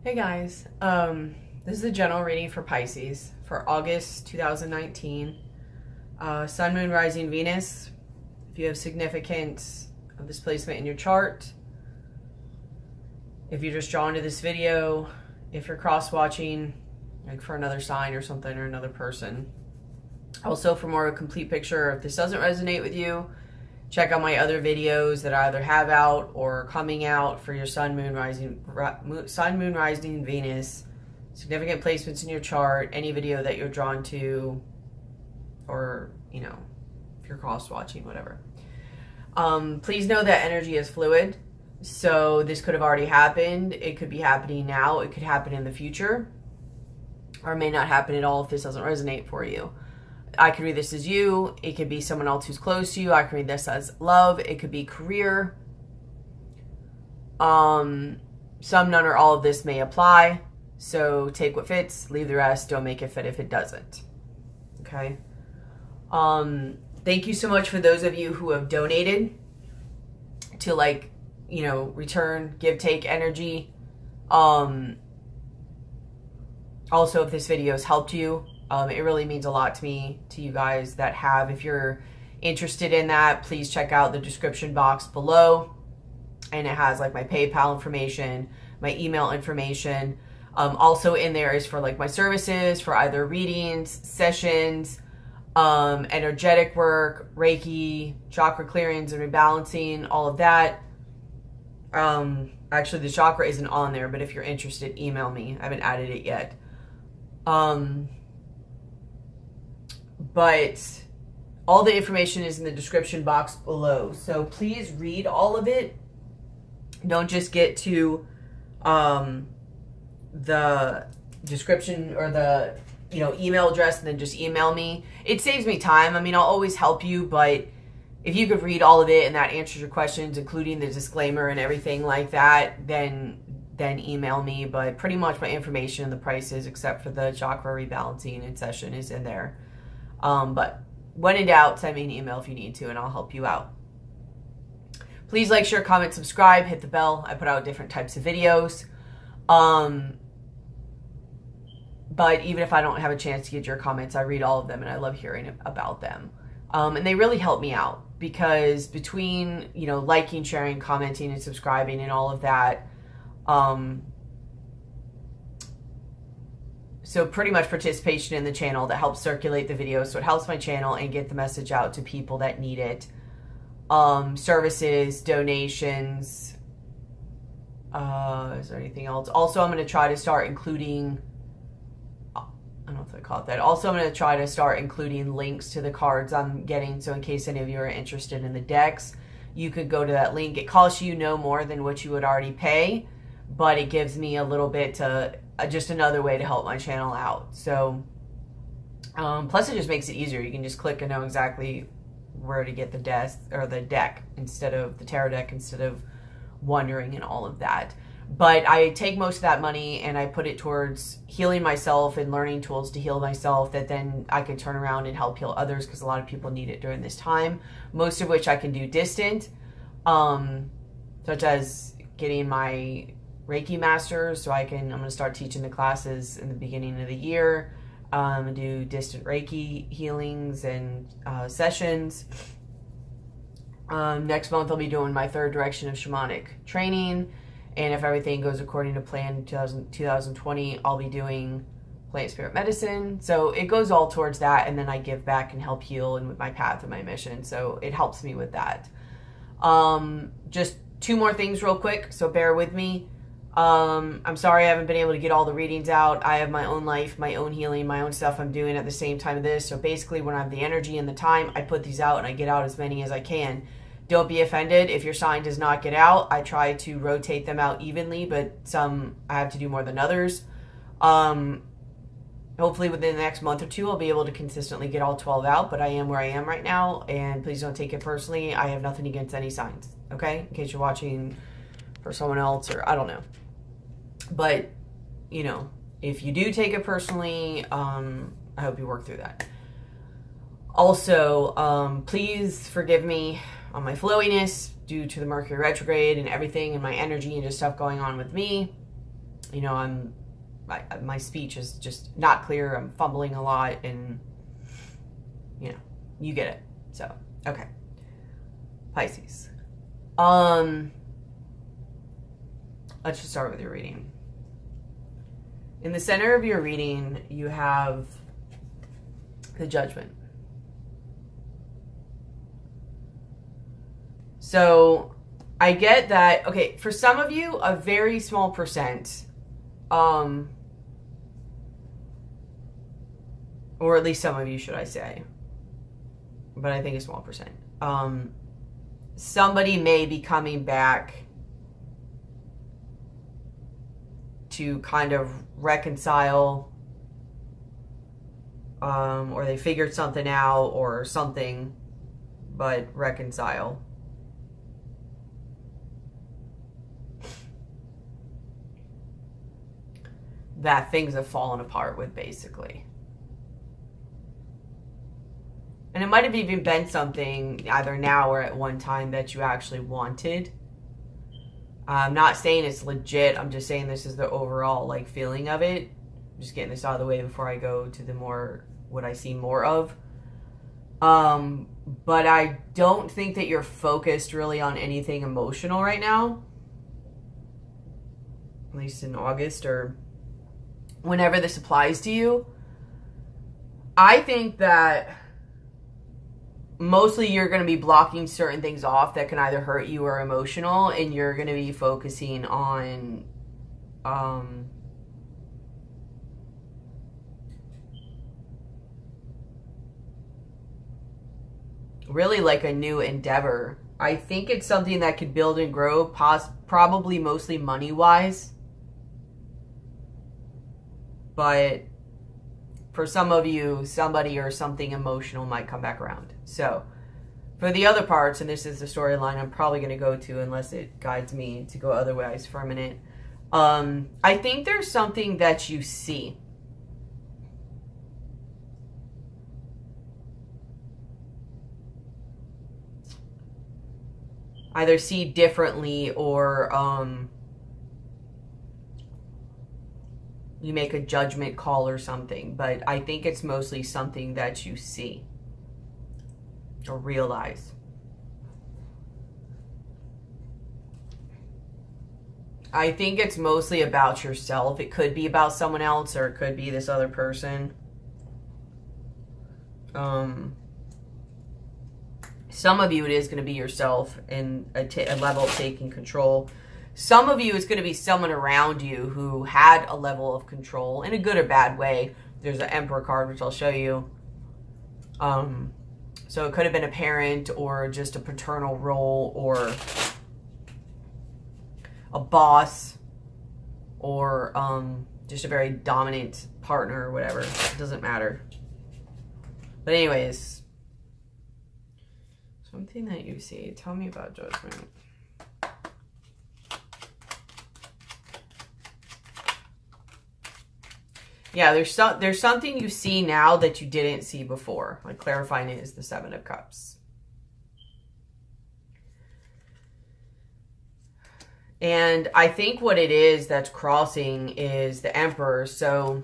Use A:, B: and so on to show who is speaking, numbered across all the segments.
A: Hey guys, this is a general reading for Pisces for August 2019. Sun, Moon, Rising, Venus. If you have significance of this placement in your chart, if you're just drawn to this video, if you're cross-watching like for another sign or something or another person. Also, for more of a complete picture, if this doesn't resonate with you, check out my other videos that I either have out or coming out for your Sun, Moon, Rising, Venus, significant placements in your chart, any video that you're drawn to, or, you know, if you're cross-watching, whatever. Please know that energy is fluid. So this could have already happened. It could be happening now. It could happen in the future. Or it may not happen at all if this doesn't resonate for you. I could read this as you. It could be someone else who's close to you. I can read this as love. It could be career. Some, none, or all of this may apply. So take what fits, leave the rest. Don't make it fit if it doesn't. Okay. Thank you so much for those of you who have donated to, like, you know, return, give, take energy. Also, if this video has helped you, it really means a lot to me, to you guys that have. If you're interested in that, please check out the description box below. And it has like my PayPal information, my email information. Also in there is for like my services, for either readings, sessions, energetic work, Reiki, chakra clearings and rebalancing, all of that. Actually, the chakra isn't on there, but if you're interested, email me. I haven't added it yet. But all the information is in the description box below. So please read all of it. Don't just get to the description or the, you know, email address and then just email me. It saves me time. I mean, I'll always help you, but if you could read all of it and that answers your questions, including the disclaimer and everything like that, then email me. But pretty much my information and the prices, except for the chakra rebalancing and session, is in there. But when in doubt, send me an email if you need to, and I'll help you out. Please like, share, comment, subscribe, hit the bell. I put out different types of videos. But even if I don't have a chance to get your comments, I read all of them, and I love hearing about them. And they really help me out, because between, you know, liking, sharing, commenting, and subscribing and all of that, so pretty much participation in the channel that helps circulate the video. So it helps my channel and get the message out to people that need it. Services, donations. Is there anything else? Also, I'm going to try to start including, I don't know if I call it that. Also, I'm going to try to start including links to the cards I'm getting. So in case any of you are interested in the decks, you could go to that link. It costs you no more than what you would already pay, but it gives me a little bit to, just another way to help my channel out. So, plus it just makes it easier. You can just click and know exactly where to get the deck instead of the tarot deck, instead of wondering and all of that. But I take most of that money and I put it towards healing myself and learning tools to heal myself that then I can turn around and help heal others, because a lot of people need it during this time, most of which I can do distant, such as getting my Reiki masters. So I'm going to start teaching the classes in the beginning of the year, and do distant Reiki healings and sessions. Next month I'll be doing my third direction of shamanic training. And if everything goes according to plan, 2020, I'll be doing plant spirit medicine. So it goes all towards that. And then I give back and help heal and with my path and my mission. So it helps me with that. Just two more things real quick, so bear with me. I'm sorry I haven't been able to get all the readings out. I have my own life, my own healing, my own stuff I'm doing at the same time of this. So basically, when I have the energy and the time, I put these out and I get out as many as I can. Don't be offended if your sign does not get out. I try to rotate them out evenly, but some I have to do more than others. Hopefully within the next month or two, I'll be able to consistently get all 12 out, but I am where I am right now, and please don't take it personally. I have nothing against any signs, okay? In case you're watching for someone else, or I don't know. But, you know, if you do take it personally, I hope you work through that. Also, please forgive me on my flowiness due to the Mercury retrograde and everything and my energy and just stuff going on with me. you know, my speech is just not clear. I'm fumbling a lot, and you know, you get it. So, okay. Pisces. Let's just start with your reading. In the center of your reading, you have the Judgment. So I get that, okay, for some of you, a very small percent, or at least some of you, should I say, but I think a small percent, somebody may be coming back to kind of reconcile, or they figured something out or something, but reconcile. That things have fallen apart with, basically. And it might have even been something either now or at one time that you actually wanted. I'm not saying it's legit. I'm just saying this is the overall like feeling of it. I'm just getting this out of the way before I go to the more, what I see more of. But I don't think that you're focused really on anything emotional right now. At least in August or whenever this applies to you. I think that mostly you're going to be blocking certain things off that can either hurt you or emotional, and you're going to be focusing on really like a new endeavor. I think it's something that could build and grow, probably mostly money-wise. But for some of you, somebody or something emotional might come back around. So for the other parts, and this is the storyline I'm probably going to go to unless it guides me to go otherwise for a minute. I think there's something that you see. Either see differently or you make a judgment call or something, but I think it's mostly something that you see or realize. I think it's mostly about yourself. It could be about someone else, or it could be this other person. Some of you, it is going to be yourself and a level of taking control. Some of you, it's going to be someone around you who had a level of control in a good or bad way. There's an Emperor card, which I'll show you. So it could have been a parent or just a paternal role or a boss or just a very dominant partner or whatever. It doesn't matter. But anyways, something that you see. Tell me about Judgment. Yeah, there's something you see now that you didn't see before. Like clarifying it is the Seven of Cups. And I think what it is that's crossing is the Emperor. So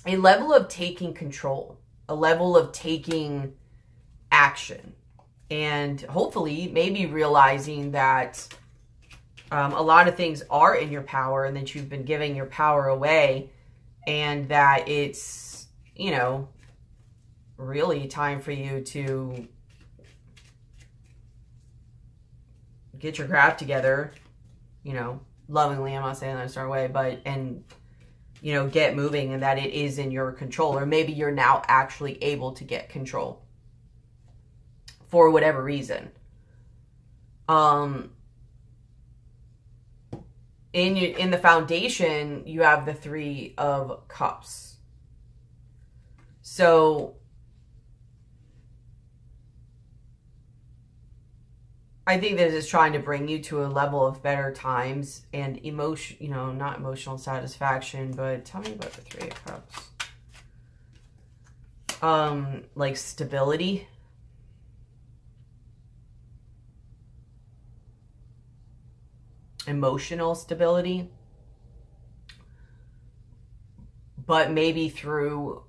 A: a level of taking control, a level of taking action, and hopefully maybe realizing that a lot of things are in your power and that you've been giving your power away. And that it's, you know, really time for you to get your crap together, you know, lovingly, I'm not saying that in a certain way, but, and, you know, get moving, and that it is in your control. Or maybe you're now actually able to get control for whatever reason. In the foundation, you have the Three of Cups. So I think this is trying to bring you to a level of better times and emotion, you know, not emotional satisfaction, but tell me about the Three of Cups. Like stability. Emotional stability. but maybe through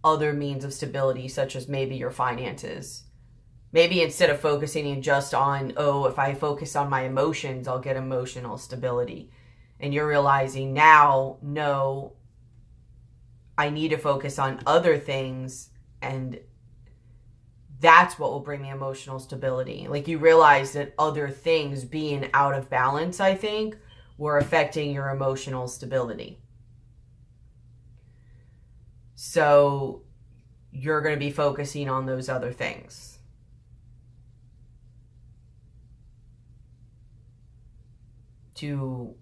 A: other means of stability, such as maybe your finances. Maybe instead of focusing just on, oh, if I focus on my emotions, I'll get emotional stability. And you're realizing now, no, I need to focus on other things, and that's what will bring me emotional stability. Like, you realize that other things being out of balance, I think, were affecting your emotional stability. So you're going to be focusing on those other things. To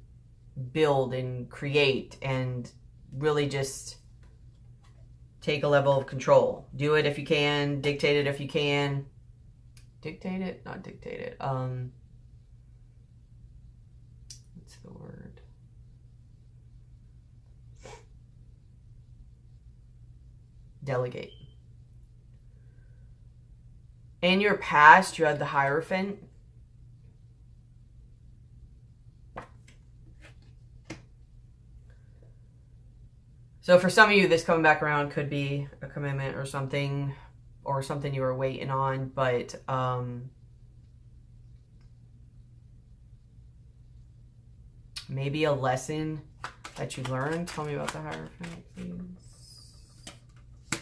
A: build and create and really just take a level of control. Do it if you can. Dictate it if you can. Dictate it? Not dictate it. What's the word? Delegate. In your past, you had the Hierophant. So for some of you, this coming back around could be a commitment or something you were waiting on, but maybe a lesson that you learned. Tell me about the Hierophant, please.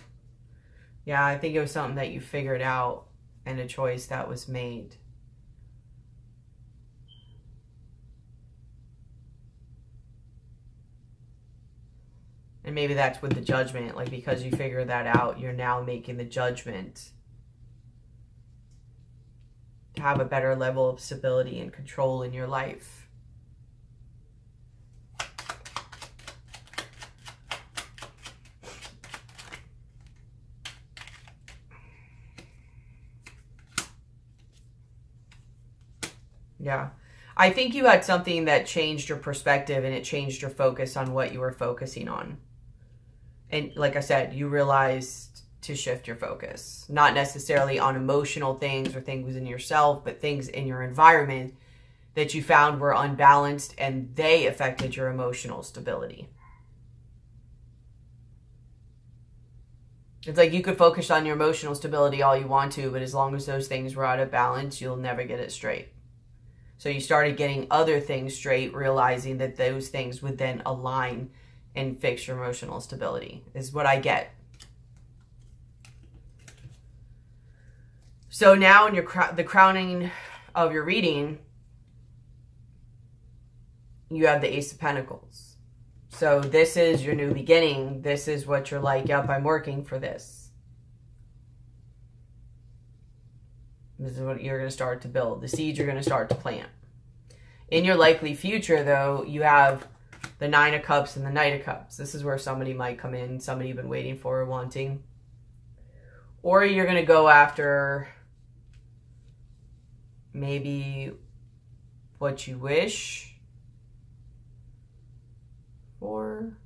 A: Yeah, I think it was something that you figured out and a choice that was made. And maybe that's with the Judgment, like because you figured that out, you're now making the judgment to have a better level of stability and control in your life. Yeah. I think you had something that changed your perspective, and it changed your focus on what you were focusing on. And like I said, you realized to shift your focus, not necessarily on emotional things or things in yourself, but things in your environment that you found were unbalanced, and they affected your emotional stability. It's like you could focus on your emotional stability all you want to, but as long as those things were out of balance, you'll never get it straight. So you started getting other things straight, realizing that those things would then align and fix your emotional stability, is what I get. So now in the crowning of your reading, you have the Ace of Pentacles. So this is your new beginning. This is what you're like, yep, I'm working for this. This is what you're going to start to build. The seeds you're going to start to plant. In your likely future, though, you have the Nine of Cups and the Knight of Cups. This is where somebody might come in, somebody you've been waiting for or wanting. Or you're going to go after maybe what you wish for.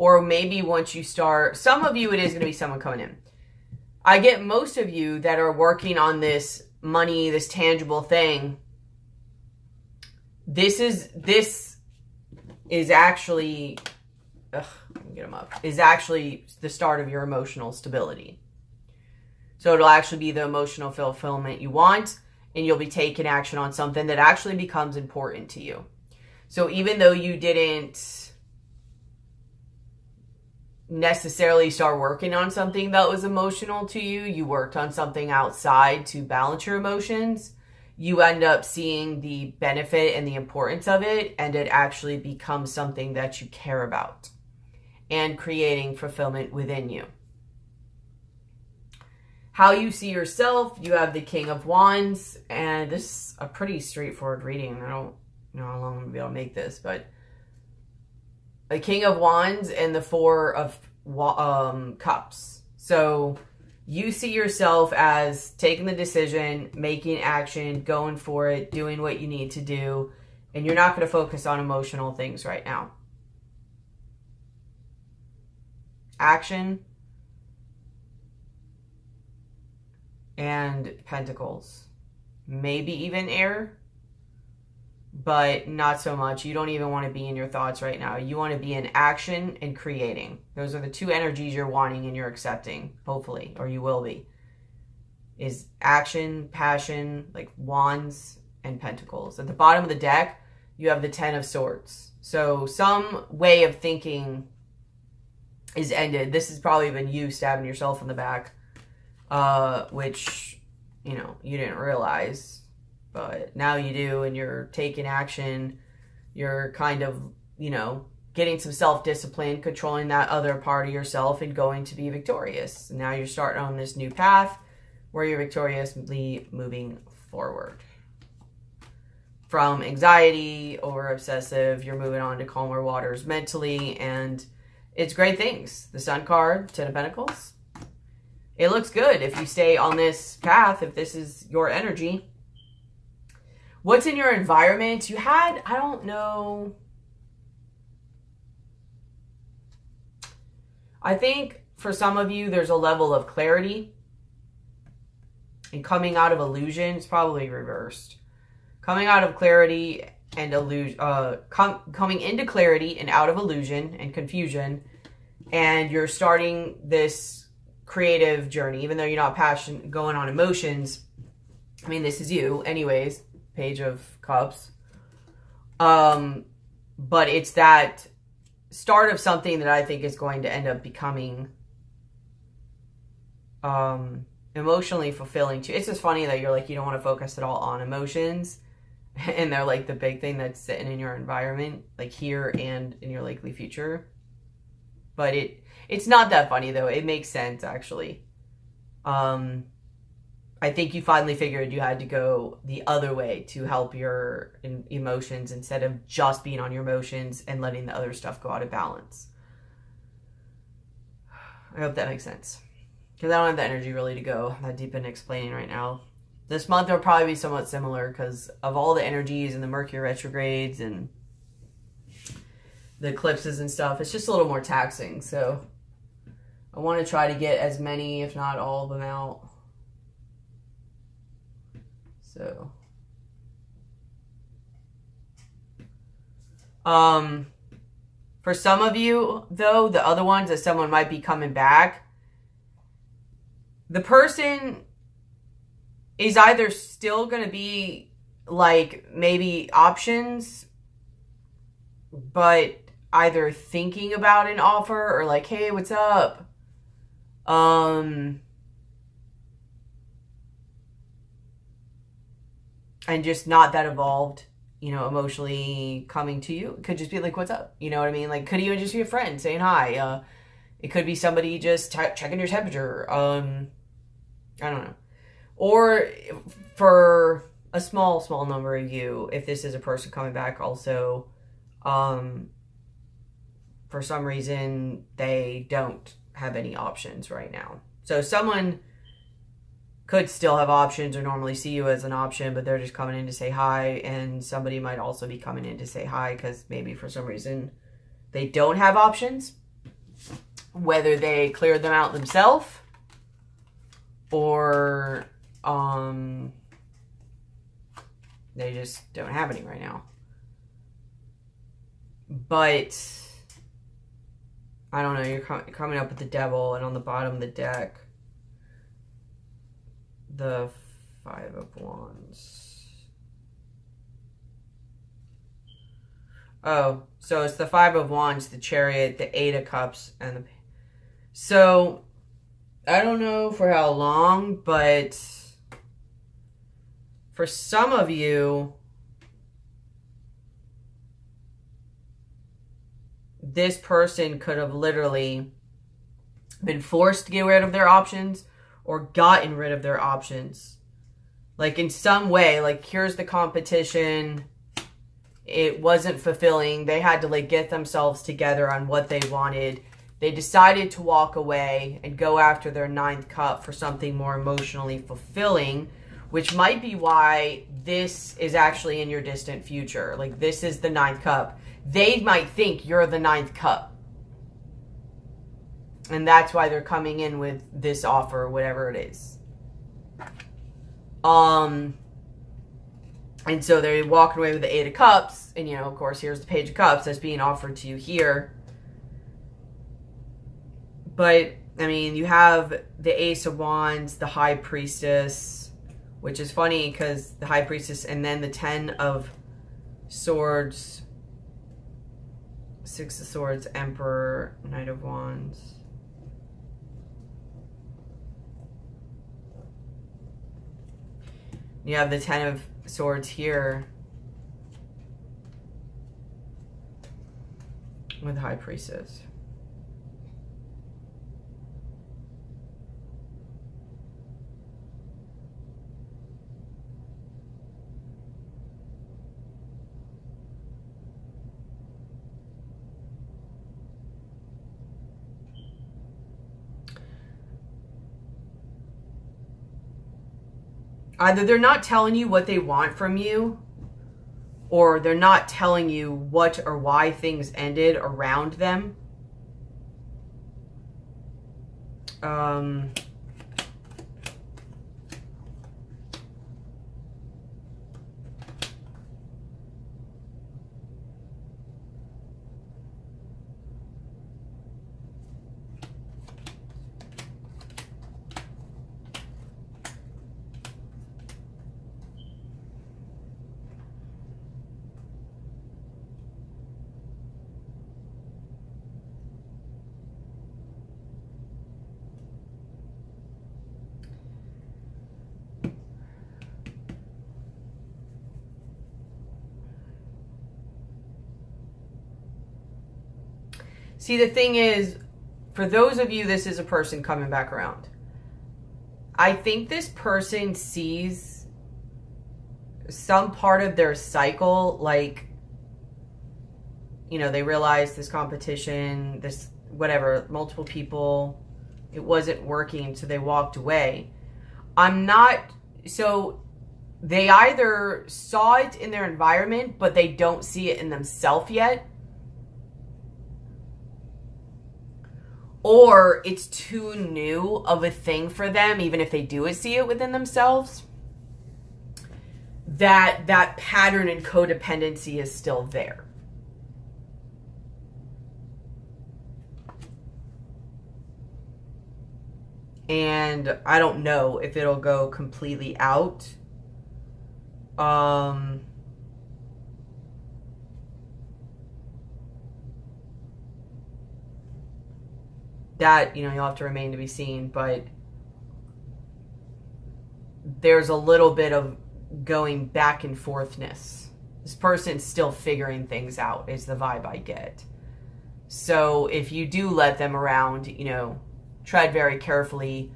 A: Or maybe once you start, some of you, it is going to be someone coming in. I get most of you that are working on this money, this tangible thing. This is actually, let me get them up, is actually the start of your emotional stability. So it'll actually be the emotional fulfillment you want, and you'll be taking action on something that actually becomes important to you. So even though you didn't necessarily start working on something that was emotional to you, you worked on something outside to balance your emotions, you end up seeing the benefit and the importance of it, and it actually becomes something that you care about and creating fulfillment within you. How you see yourself, you have the King of Wands, and this is a pretty straightforward reading. I don't know how long I'm going to be able to make this, but the King of Wands and the Four of Cups. So you see yourself as taking the decision, making action, going for it, doing what you need to do, and you're not going to focus on emotional things right now. Action and Pentacles. Maybe even air, but not so much. You don't even want to be in your thoughts right now. You want to be in action and creating. Those are the two energies you're wanting and you're accepting, hopefully, or you will be. Is action, passion, like wands and pentacles. At the bottom of the deck, you have the 10 of swords. So some way of thinking is ended. This has probably been you stabbing yourself in the back, which, you know, you didn't realize, but now you do, and you're taking action. You're kind of, you know, getting some self-discipline, controlling that other part of yourself and going to be victorious. And now you're starting on this new path where you're victoriously moving forward. From anxiety or obsessive, you're moving on to calmer waters mentally, and it's great things. The Sun card, 10 of Pentacles. It looks good if you stay on this path, if this is your energy. What's in your environment? You had, I don't know. I think for some of you, there's a level of clarity. And coming out of illusion, it's probably reversed. Coming out of clarity and illusion, coming into clarity and out of illusion and confusion, and you're starting this creative journey, even though you're not passionate, going on emotions. I mean, this is you, anyways. Page of Cups. But it's that start of something that I think is going to end up becoming emotionally fulfilling too. It's just funny that you're like, you don't want to focus at all on emotions, and they're like the big thing that's sitting in your environment, like here and in your likely future. But it's not that funny though. It makes sense actually. I think you finally figured you had to go the other way to help your emotions instead of just being on your emotions and letting the other stuff go out of balance. I hope that makes sense. Because I don't have the energy really to go that deep in explaining right now. This month will probably be somewhat similar because of all the energies and the Mercury retrogrades and the eclipses and stuff. It's just a little more taxing. So I want to try to get as many, if not all of them out. So, for some of you, though, the other ones that someone might be coming back, the person is either still going to be like maybe options, but either thinking about an offer or like, hey, what's up? And just not that evolved, you know, emotionally coming to you. It could just be like, what's up? You know what I mean? Like, could even just be a friend saying hi. It could be somebody just checking your temperature. I don't know. Or for a small number of you, if this is a person coming back also, for some reason, they don't have any options right now. So someone could still have options or normally see you as an option, but they're just coming in to say hi, and somebody might also be coming in to say hi because maybe for some reason they don't have options, whether they cleared them out themselves or they just don't have any right now. But I don't know, you're coming up with the devil, and on the bottom of the deck, the 5 of Wands. Oh, so it's the 5 of Wands, the Chariot, the 8 of Cups, and the... So, I don't know for how long, but for some of you, this person could have literally been forced to get rid of their options or gotten rid of their options. Like in some way, like here's the competition. It wasn't fulfilling. They had to like get themselves together on what they wanted. They decided to walk away and go after their 9th cup for something more emotionally fulfilling, which might be why this is actually in your distant future. Like this is the 9th cup. They might think you're the 9th cup. And that's why they're coming in with this offer, whatever it is. I And so they're walking away with the Eight of Cups. And, you know, of course, here's the Page of Cups that's being offered to you here. But, I mean, you have the Ace of Wands, the High Priestess, which is funny because the High Priestess, and then the Ten of Swords, Six of Swords, Emperor, Knight of Wands. You have the Ten of Swords here with High Priestess. Either they're not telling you what they want from you, or they're not telling you what or why things ended around them. See, the thing is, for those of you, this is a person coming back around. I think this person sees some part of their cycle, like, you know, they realize this competition, this whatever, multiple people, it wasn't working, so they walked away. So they either saw it in their environment, but they don't see it in themselves yet. Or it's too new of a thing for them, even if they do see it within themselves, that pattern and codependency is still there. And I don't know if it'll go completely out. That, you know, you'll have to remain to be seen, but there's a little bit of going back and forthness. This person's still figuring things out, is the vibe I get. So if you do let them around, you know, tread very carefully.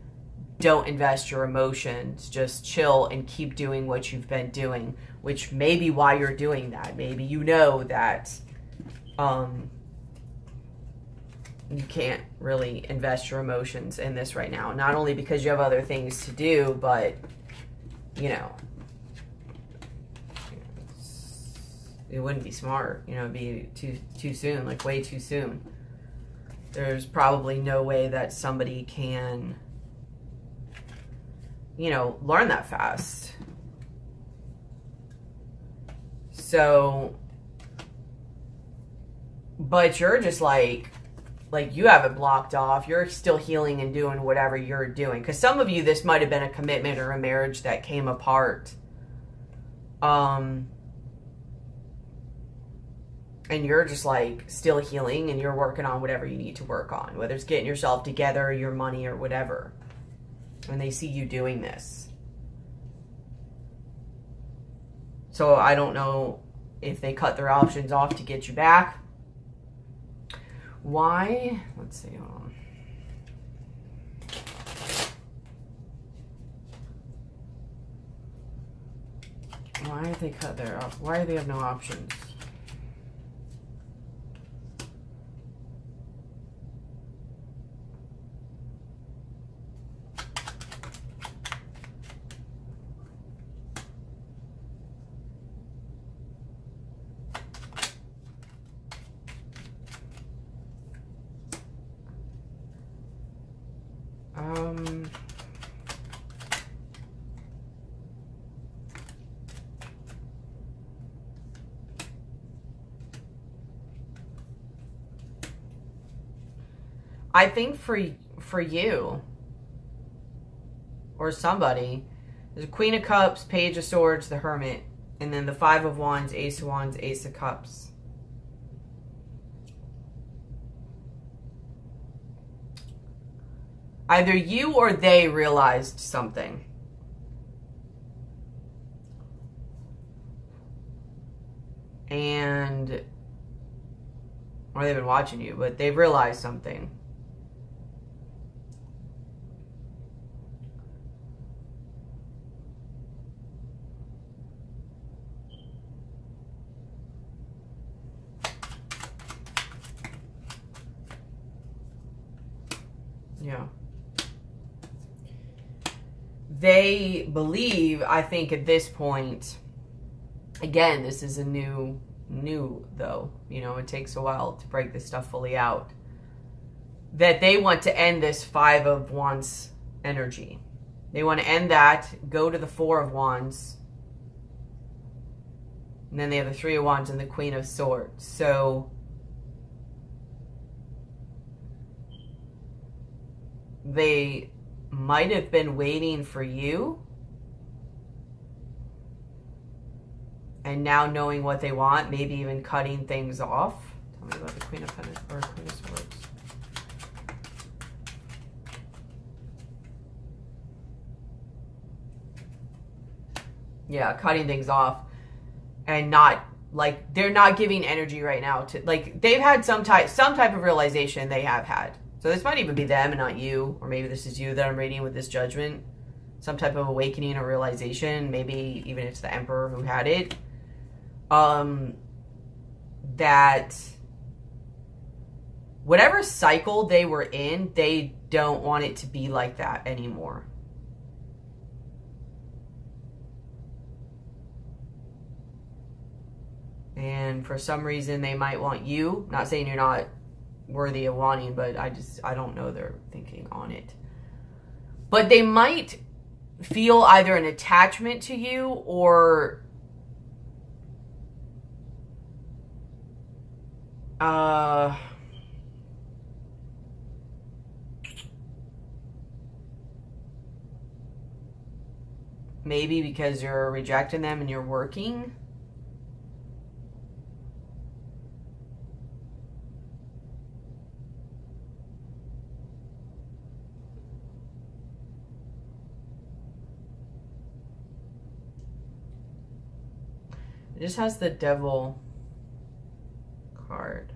A: Don't invest your emotions. Just chill and keep doing what you've been doing, which may be why you're doing that. Maybe you know that you can't really invest your emotions in this right now. Not only because you have other things to do, but, you know, it wouldn't be smart. You know, it'd be too soon, like way too soon. There's probably no way that somebody can, you know, learn that fast. So, but you're just like you have it blocked off. You're still healing and doing whatever you're doing. Because some of you, this might have been a commitment or a marriage that came apart. And you're just like still healing and you're working on whatever you need to work on. Whether it's getting yourself together, your money, or whatever. And they see you doing this. So I don't know if they cut their options off to get you back. Why? Let's see. Hold on. Why have they cut their off? Why do they have no options? I think for you or somebody, there's a Queen of Cups, Page of Swords, the Hermit, and then the Five of Wands, Ace of Wands, Ace of Cups. Either you or they realized something. And, or they've been watching you, but they've realized something. Yeah. They believe, I think at this point, again, this is a new though, you know, it takes a while to break this stuff fully out, that they want to end this Five of Wands energy. They want to end that, go to the Four of Wands, and then they have the Three of Wands and the Queen of Swords. So they might have been waiting for you, and now knowing what they want, maybe even cutting things off. Tell me about the Queen of Pentacles or Queen of Swords. Yeah, cutting things off, and not, like, they're not giving energy right now to, like, they've had some type of realization they have had. So this might even be them and not you, or maybe this is you that I'm reading with this judgment. Some type of awakening or realization. Maybe even it's the Emperor who had it. That whatever cycle they were in, they don't want it to be like that anymore. And for some reason, they might want you. Not saying you're not worthy of wanting, but I don't know their thinking on it. But they might feel either an attachment to you, or maybe because you're rejecting them and you're working. It just has the Devil card.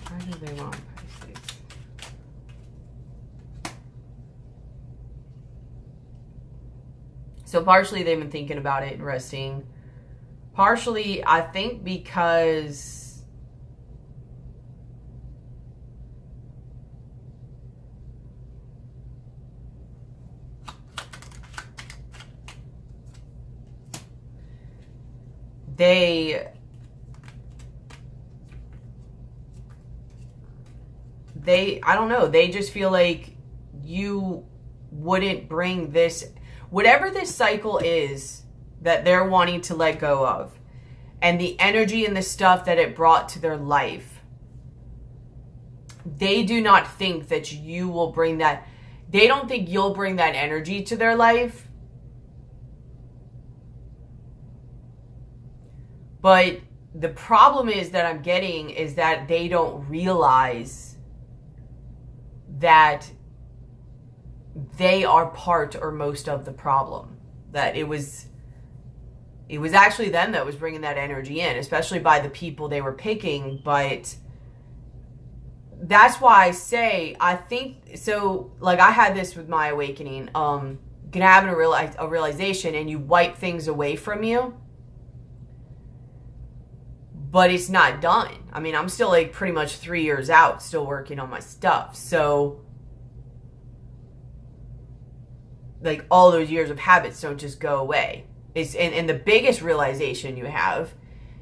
A: Why do they want Pisces? So partially they've been thinking about it and resting. Partially, I think because they I don't know, they just feel like you wouldn't bring this, whatever this cycle is that they're wanting to let go of, and the energy and the stuff that it brought to their life. They do not think that you will bring that. They don't think you'll bring that energy to their life. But the problem is that I'm getting is that they don't realize that they are part or most of the problem. That it was actually them that was bringing that energy in, especially by the people they were picking. But that's why I say, I think, so like I had this with my awakening, gonna have a realization and you wipe things away from you. But it's not done. I mean, I'm still like pretty much 3 years out, still working on my stuff. So, like all those years of habits don't just go away. And the biggest realization you have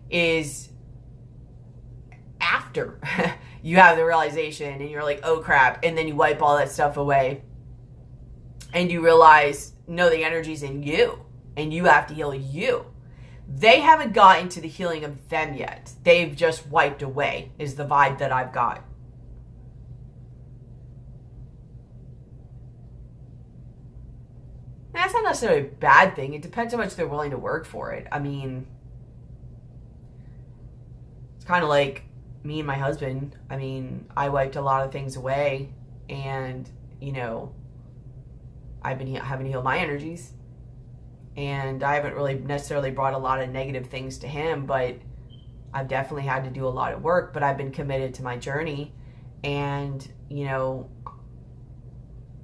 A: is after you have the realization and you're like, oh crap. And then you wipe all that stuff away. And you realize, no, the energy's in you. And you have to heal you. They haven't gotten to the healing of them yet. They've just wiped away, is the vibe that I've got. That's not necessarily a bad thing. It depends how much they're willing to work for it. I mean, it's kind of like me and my husband. I mean, I wiped a lot of things away, and, you know, I've been having to heal my energies, and I haven't really necessarily brought a lot of negative things to him, but I've definitely had to do a lot of work. But I've been committed to my journey, and, you know,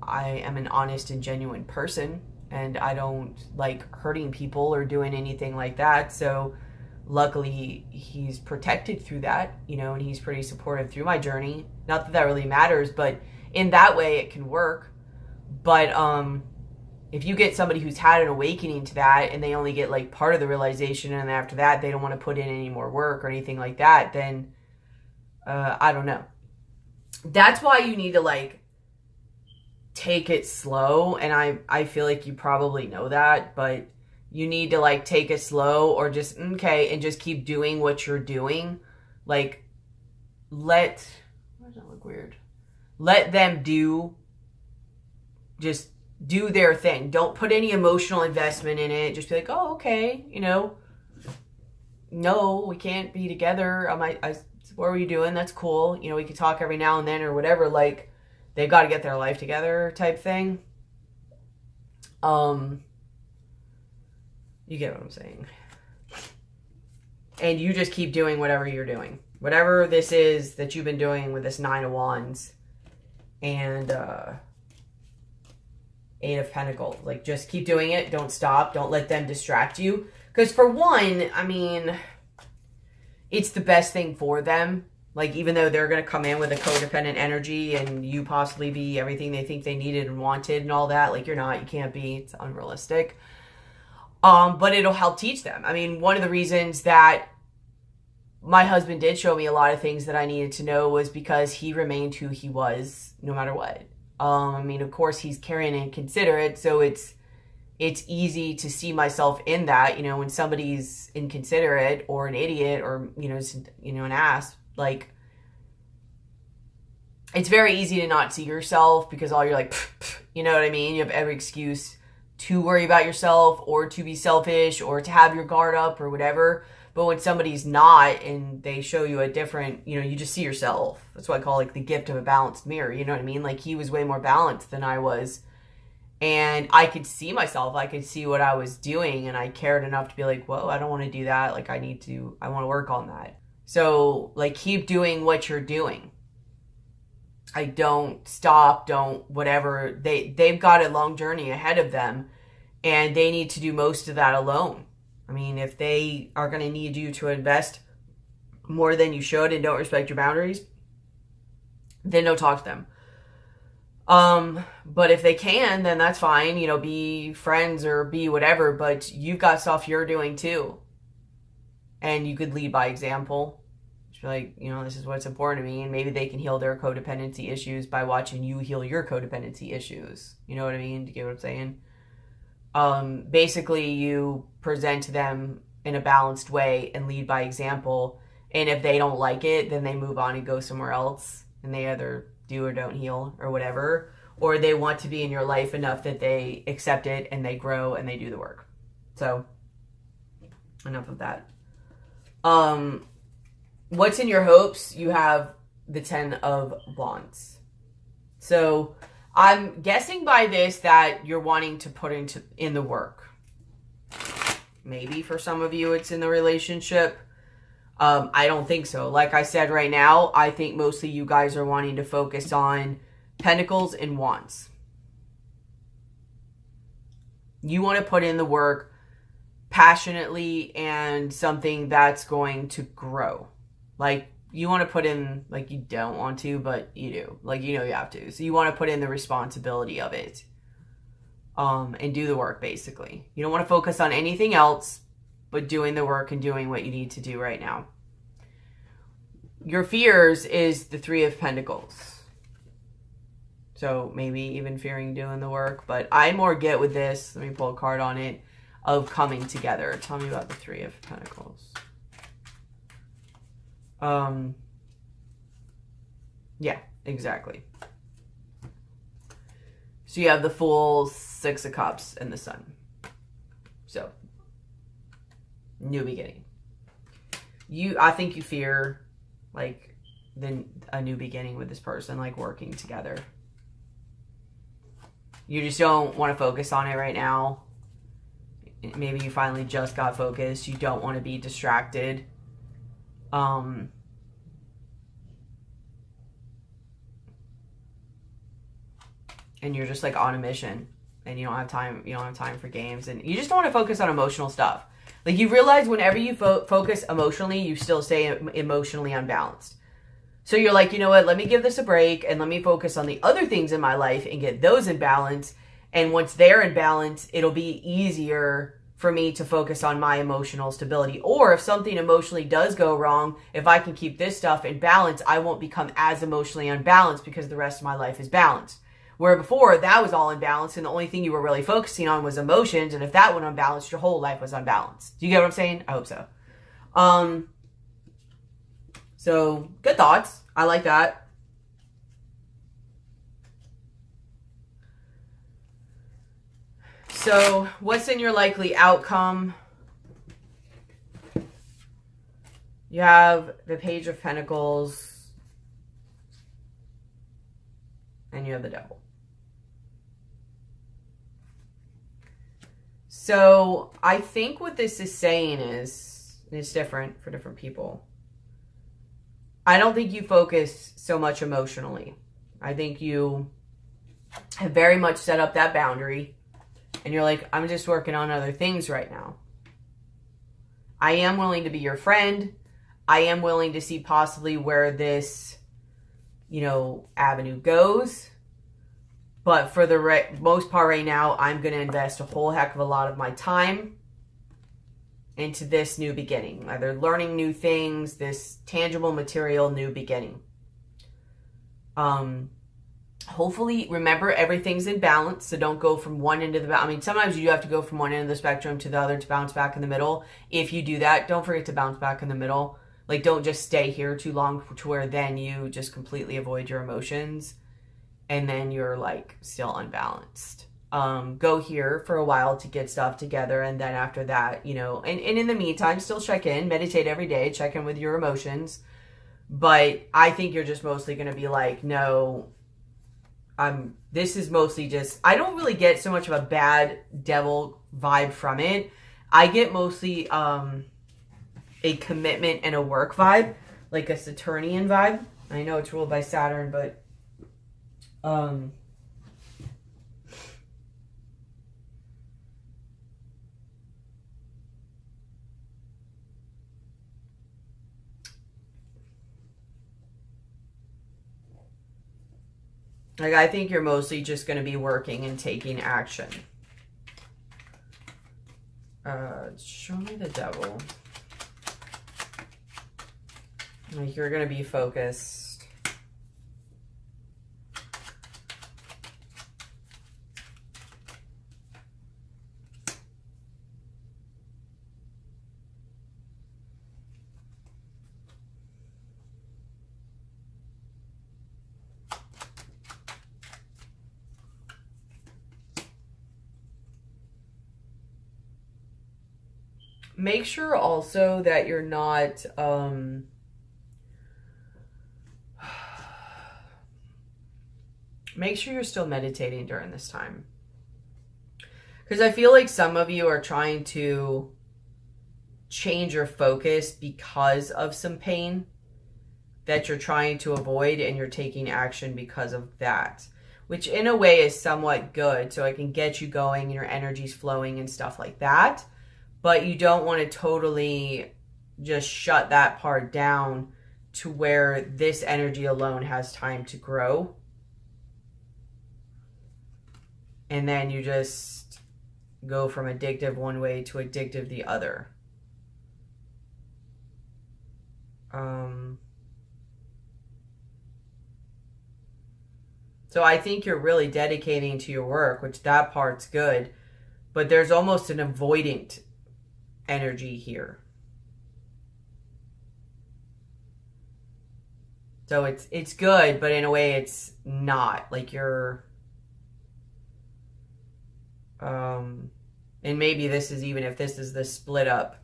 A: I am an honest and genuine person, and I don't like hurting people or doing anything like that. So luckily he's protected through that, you know, and he's pretty supportive through my journey. Not that that really matters, but in that way it can work. But if you get somebody who's had an awakening to that, and they only get like part of the realization, and after that they don't want to put in any more work or anything like that, then I don't know. That's why you need to like take it slow. And I feel like you probably know that, but you need to like take it slow, or just, okay, and just keep doing what you're doing. Like, why does that look weird? Let them just do their thing. Don't put any emotional investment in it. Just be like, oh, okay, you know, no, we can't be together. What were you doing? That's cool. You know, we could talk every now and then or whatever. Like, they've got to get their life together type thing. You get what I'm saying. And you just keep doing whatever you're doing. Whatever this is that you've been doing with this Nine of Wands and Eight of Pentacles. Like, just keep doing it. Don't stop. Don't let them distract you. Because for one, I mean, it's the best thing for them. Like, even though they're going to come in with a codependent energy and you possibly be everything they think they needed and wanted and all that. Like, you're not. You can't be. It's unrealistic. But it'll help teach them. I mean, one of the reasons that my husband did show me a lot of things that I needed to know was because he remained who he was no matter what. I mean, of course, he's caring and considerate, so it's easy to see myself in that. You know, when somebody's inconsiderate or an idiot or, you know, an ass, like, it's very easy to not see yourself, because all you're like, you know what I mean? You have every excuse to worry about yourself or to be selfish or to have your guard up or whatever. But when somebody's not and they show you a different, you know, you just see yourself. That's what I call like the gift of a balanced mirror. You know what I mean? Like, he was way more balanced than I was. And I could see myself. I could see what I was doing. And I cared enough to be like, whoa, I don't want to do that. Like, I want to work on that. So, like, keep doing what you're doing. I don't stop, don't whatever. They've got a long journey ahead of them, and they need to do most of that alone. I mean, if they are going to need you to invest more than you should and don't respect your boundaries, then don't talk to them. But if they can, then that's fine. You know, be friends or be whatever, but you've got stuff you're doing too. And you could lead by example. Just be like, you know, this is what's important to me. And maybe they can heal their codependency issues by watching you heal your codependency issues. You know what I mean? Do you get what I'm saying? Basically, you present to them in a balanced way and lead by example. And if they don't like it, then they move on and go somewhere else. And they either do or don't heal or whatever. Or they want to be in your life enough that they accept it and they grow and they do the work. So, enough of that. What's in your hopes? You have the 10 of Wands. So, I'm guessing by this that you're wanting to put in the work. Maybe for some of you it's in the relationship. I don't think so. Like I said right now, I think mostly you guys are wanting to focus on Pentacles and Wands. You want to put in the work passionately and something that's going to grow. Like, you want to put in, like, you don't want to, but you do. Like, you know you have to. So you want to put in the responsibility of it. And do the work, basically. You don't want to focus on anything else but doing the work and doing what you need to do right now. Your fears is the 3 of Pentacles. So maybe even fearing doing the work. But I more get with this. Let me pull a card on it. of coming together. Tell me about the Three of Pentacles. Yeah, exactly. So you have the Fool, Six of Cups, and the Sun. So, new beginning. I think you fear, like, a new beginning with this person, like working together. You just don't want to focus on it right now. Maybe you finally just got focused. You don't want to be distracted. And you're just like on a mission, and you don't have time for games, and you just don't want to focus on emotional stuff. Like, you realize whenever you focus emotionally, you still stay emotionally unbalanced. So you're like, you know what, let me give this a break and let me focus on the other things in my life and get those in balance. And once they're in balance, it'll be easier for me to focus on my emotional stability. Or if something emotionally does go wrong, if I can keep this stuff in balance, I won't become as emotionally unbalanced because the rest of my life is balanced. Where before, that was all imbalanced, and the only thing you were really focusing on was emotions, and if that went unbalanced, your whole life was unbalanced. Do you get what I'm saying? I hope so. So, good thoughts. I like that. So, what's in your likely outcome? You have the Page of Pentacles, and you have the Devil. So I think what this is saying is, and it's different for different people, I don't think you focus so much emotionally. I think you have very much set up that boundary, and you're like, I'm just working on other things right now. I am willing to be your friend. I am willing to see possibly where this, avenue goes. But for the most part right now, I'm going to invest a whole heck of a lot of my time into this new beginning. Either learning new things, this tangible material new beginning. Hopefully, remember, everything's in balance. So don't go from one end of the... sometimes you do have to go from one end of the spectrum to the other to bounce back in the middle. If you do that, don't forget to bounce back in the middle. Like, don't just stay here too long to where then you just completely avoid your emotions. And then you're, like, still unbalanced. Go here for a while to get stuff together. And then after that, and in the meantime, still check in. Meditate every day. Check in with your emotions. But I think you're just mostly going to be like, no, this is mostly just... I don't really get so much of a bad devil vibe from it. I get mostly a commitment and a work vibe. Like a Saturnian vibe. I know it's ruled by Saturn, but... like, I think you're mostly just going to be working and taking action. Show me the Devil. Like, you're going to be focused. Make sure also that you're not, make sure you're still meditating during this time. Because I feel like some of you are trying to change your focus because of some pain that you're trying to avoid, and you're taking action because of that. Which in a way is somewhat good, so it can get you going and your energy's flowing and stuff like that. But you don't want to totally just shut that part down to where this energy alone has time to grow. And then you just go from addictive one way to addictive the other. So I think you're really dedicating to your work, which that part's good. But there's almost an avoidant energy here. So it's good, but in a way it's not. Like you're and maybe this is, even if this is the split up,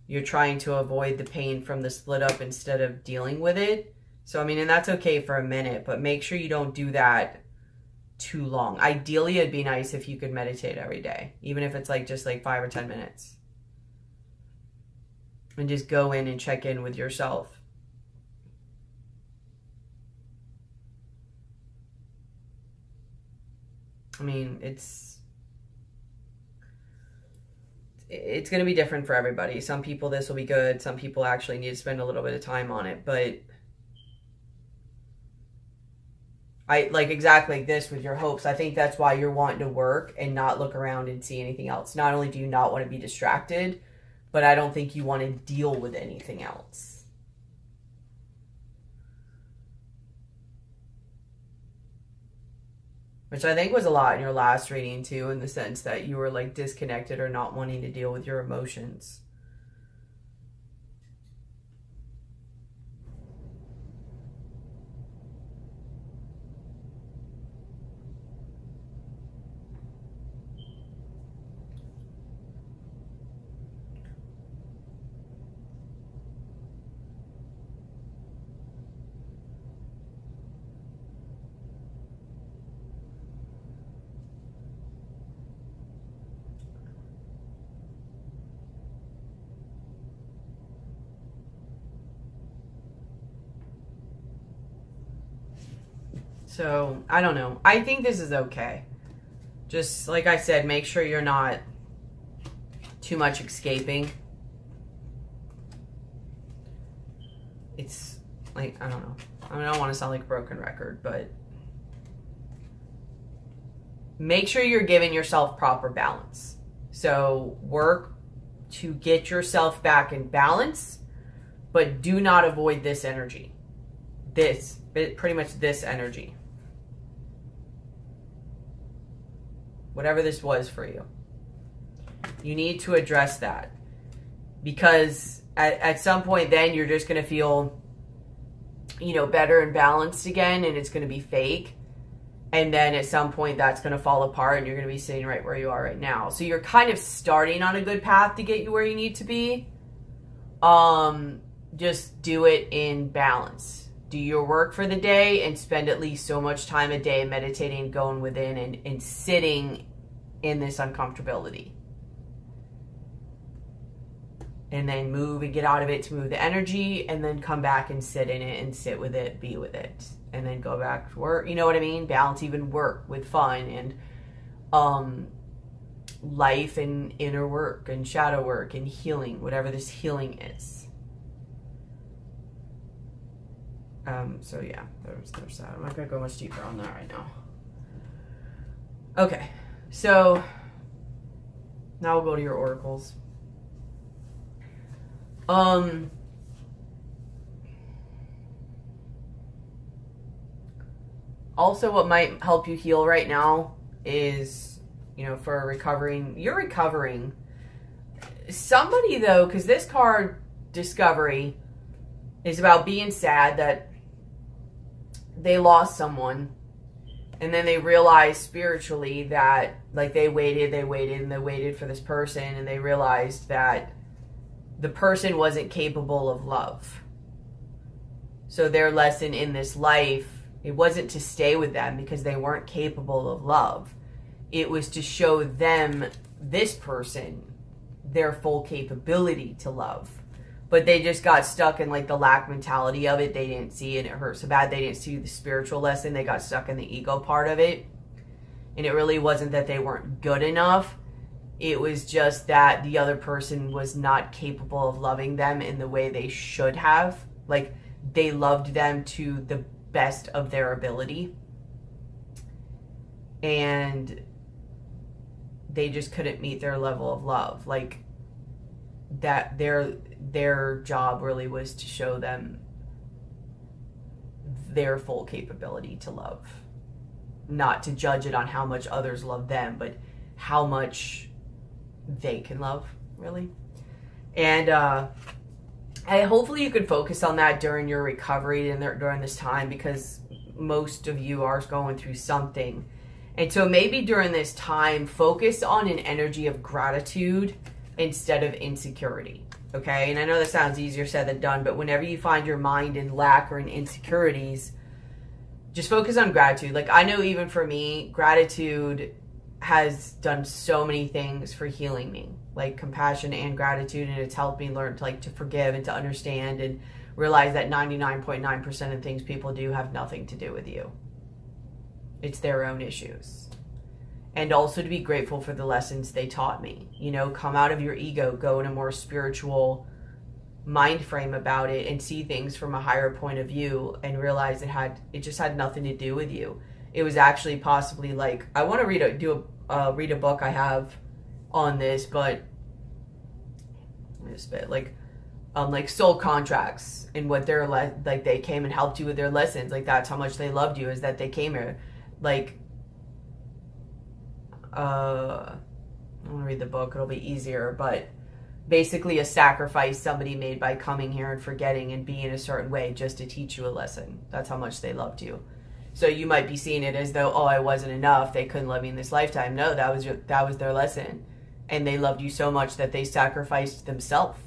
A: you're trying to avoid the pain from the split up instead of dealing with it. So I mean, and that's okay for a minute, but make sure you don't do that too long. Ideally, it'd be nice if you could meditate every day, even if it's like just like 5 or 10 minutes. And just go in and check in with yourself. I mean, it's going to be different for everybody. Some people this will be good. Some people actually need to spend a little bit of time on it. But I like exactly like this with your hopes. I think that's why you're wanting to work and not look around and see anything else. Not only do you not want to be distracted, but I don't think you want to deal with anything else. Which I think was a lot in your last reading too, in the sense that you were like disconnected or not wanting to deal with your emotions. So, I don't know. I think this is okay. Just, like I said, make sure you're not too much escaping. It's, like, I don't know. I mean, I don't want to sound like a broken record, but make sure you're giving yourself proper balance. So, work to get yourself back in balance, but do not avoid this energy. Pretty much this energy. Whatever this was for you. You need to address that. Because at some point then you're just going to feel, you know, better and balanced again, and it's going to be fake. And then at some point that's going to fall apart and you're going to be sitting right where you are right now. So you're kind of starting on a good path to get you where you need to be. Just do it in balance. Do your work for the day and spend at least so much time a day meditating, going within and sitting in this uncomfortability. And then move and get out of it to move the energy, and then come back and sit in it and sit with it, be with it. And then go back to work. You know what I mean? Balance even work with fun and life and inner work and shadow work and healing, whatever this healing is. So yeah, there's that. I'm not gonna go much deeper on that right now. Okay, so now we'll go to your oracles. Also, what might help you heal right now is, you know, for recovering. You're recovering. Somebody though, because this card, Discovery, is about being sad that they lost someone, and then they realized spiritually that, like, they waited for this person, and they realized that the person wasn't capable of love. So their lesson in this life, it wasn't to stay with them because they weren't capable of love. It was to show them, this person, their full capability to love. But they just got stuck in like the lack mentality of it. They didn't see it, and it hurt so bad. They didn't see the spiritual lesson. They got stuck in the ego part of it. And it really wasn't that they weren't good enough. It was just that the other person was not capable of loving them in the way they should have. Like, they loved them to the best of their ability. And they just couldn't meet their level of love. Like, that their job really was to show them their full capability to love. Not to judge it on how much others love them, but how much they can love, really. And hopefully you can focus on that during your recovery and during this time, because most of you are going through something. And so maybe during this time, focus on an energy of gratitude instead of insecurity, okay? And I know that sounds easier said than done, but whenever you find your mind in lack or in insecurities, just focus on gratitude. Like, I know even for me, gratitude has done so many things for healing me, like compassion and gratitude, and it's helped me learn to forgive and to understand and realize that 99.9% of things people do have nothing to do with you. It's their own issues. And also to be grateful for the lessons they taught me. You know, come out of your ego, go in a more spiritual mind frame about it, and see things from a higher point of view, and realize it just had nothing to do with you. It was actually possibly like, I want to read a book I have on this, but just a bit like soul contracts, and what they're like, they came and helped you with their lessons. Like, that's how much they loved you, is that they came here. Like, I want to read the book, it'll be easier, but basically a sacrifice somebody made by coming here and forgetting and being a certain way just to teach you a lesson. That's how much they loved you. So you might be seeing it as though, oh, I wasn't enough, they couldn't love me in this lifetime. No, that was their lesson, and they loved you so much that they sacrificed themselves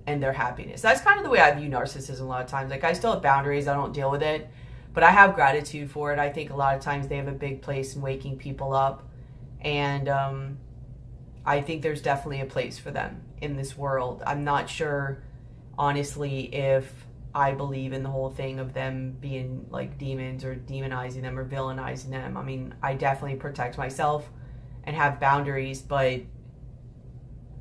A: and their happiness. That's kind of the way I view narcissism a lot of times. Like, I still have boundaries, I don't deal with it, but I have gratitude for it. I think a lot of times they have a big place in waking people up, and I think there's definitely a place for them in this world. I'm not sure, honestly, if I believe in the whole thing of them being like demons or demonizing them or villainizing them. I mean, I definitely protect myself and have boundaries, but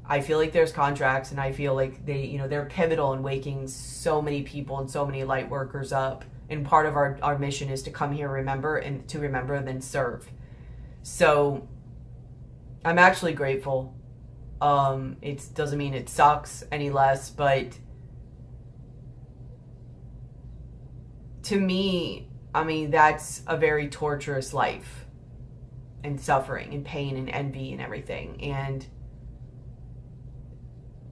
A: I feel like there's contracts, and I feel like they're pivotal in waking so many people and so many light workers up. And part of our mission is to come here, remember, and to remember and then serve. So I'm actually grateful. It doesn't mean it sucks any less, but to me, I mean, that's a very torturous life, and suffering and pain and envy and everything. And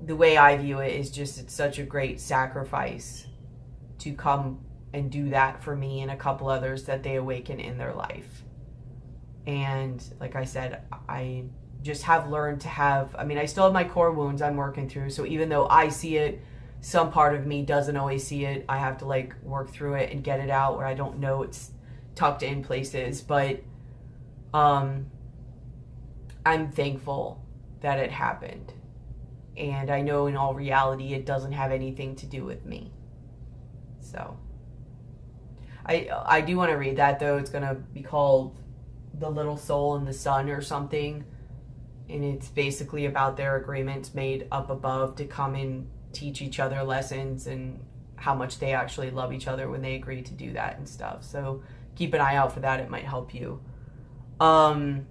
A: the way I view it is just, it's such a great sacrifice to come and do that for me and a couple others that they awaken in their life. And like I said, I just have learned to have, I mean, I still have my core wounds I'm working through. So even though I see it, some part of me doesn't always see it. I have to like work through it and get it out, where I don't know it's tucked in places. But I'm thankful that it happened. And I know in all reality, it doesn't have anything to do with me. So I do want to read that, though. It's going to be called The Little Soul in the Sun or something. And it's basically about their agreements made up above to come and teach each other lessons, and how much they actually love each other when they agree to do that and stuff. So keep an eye out for that. It might help you. So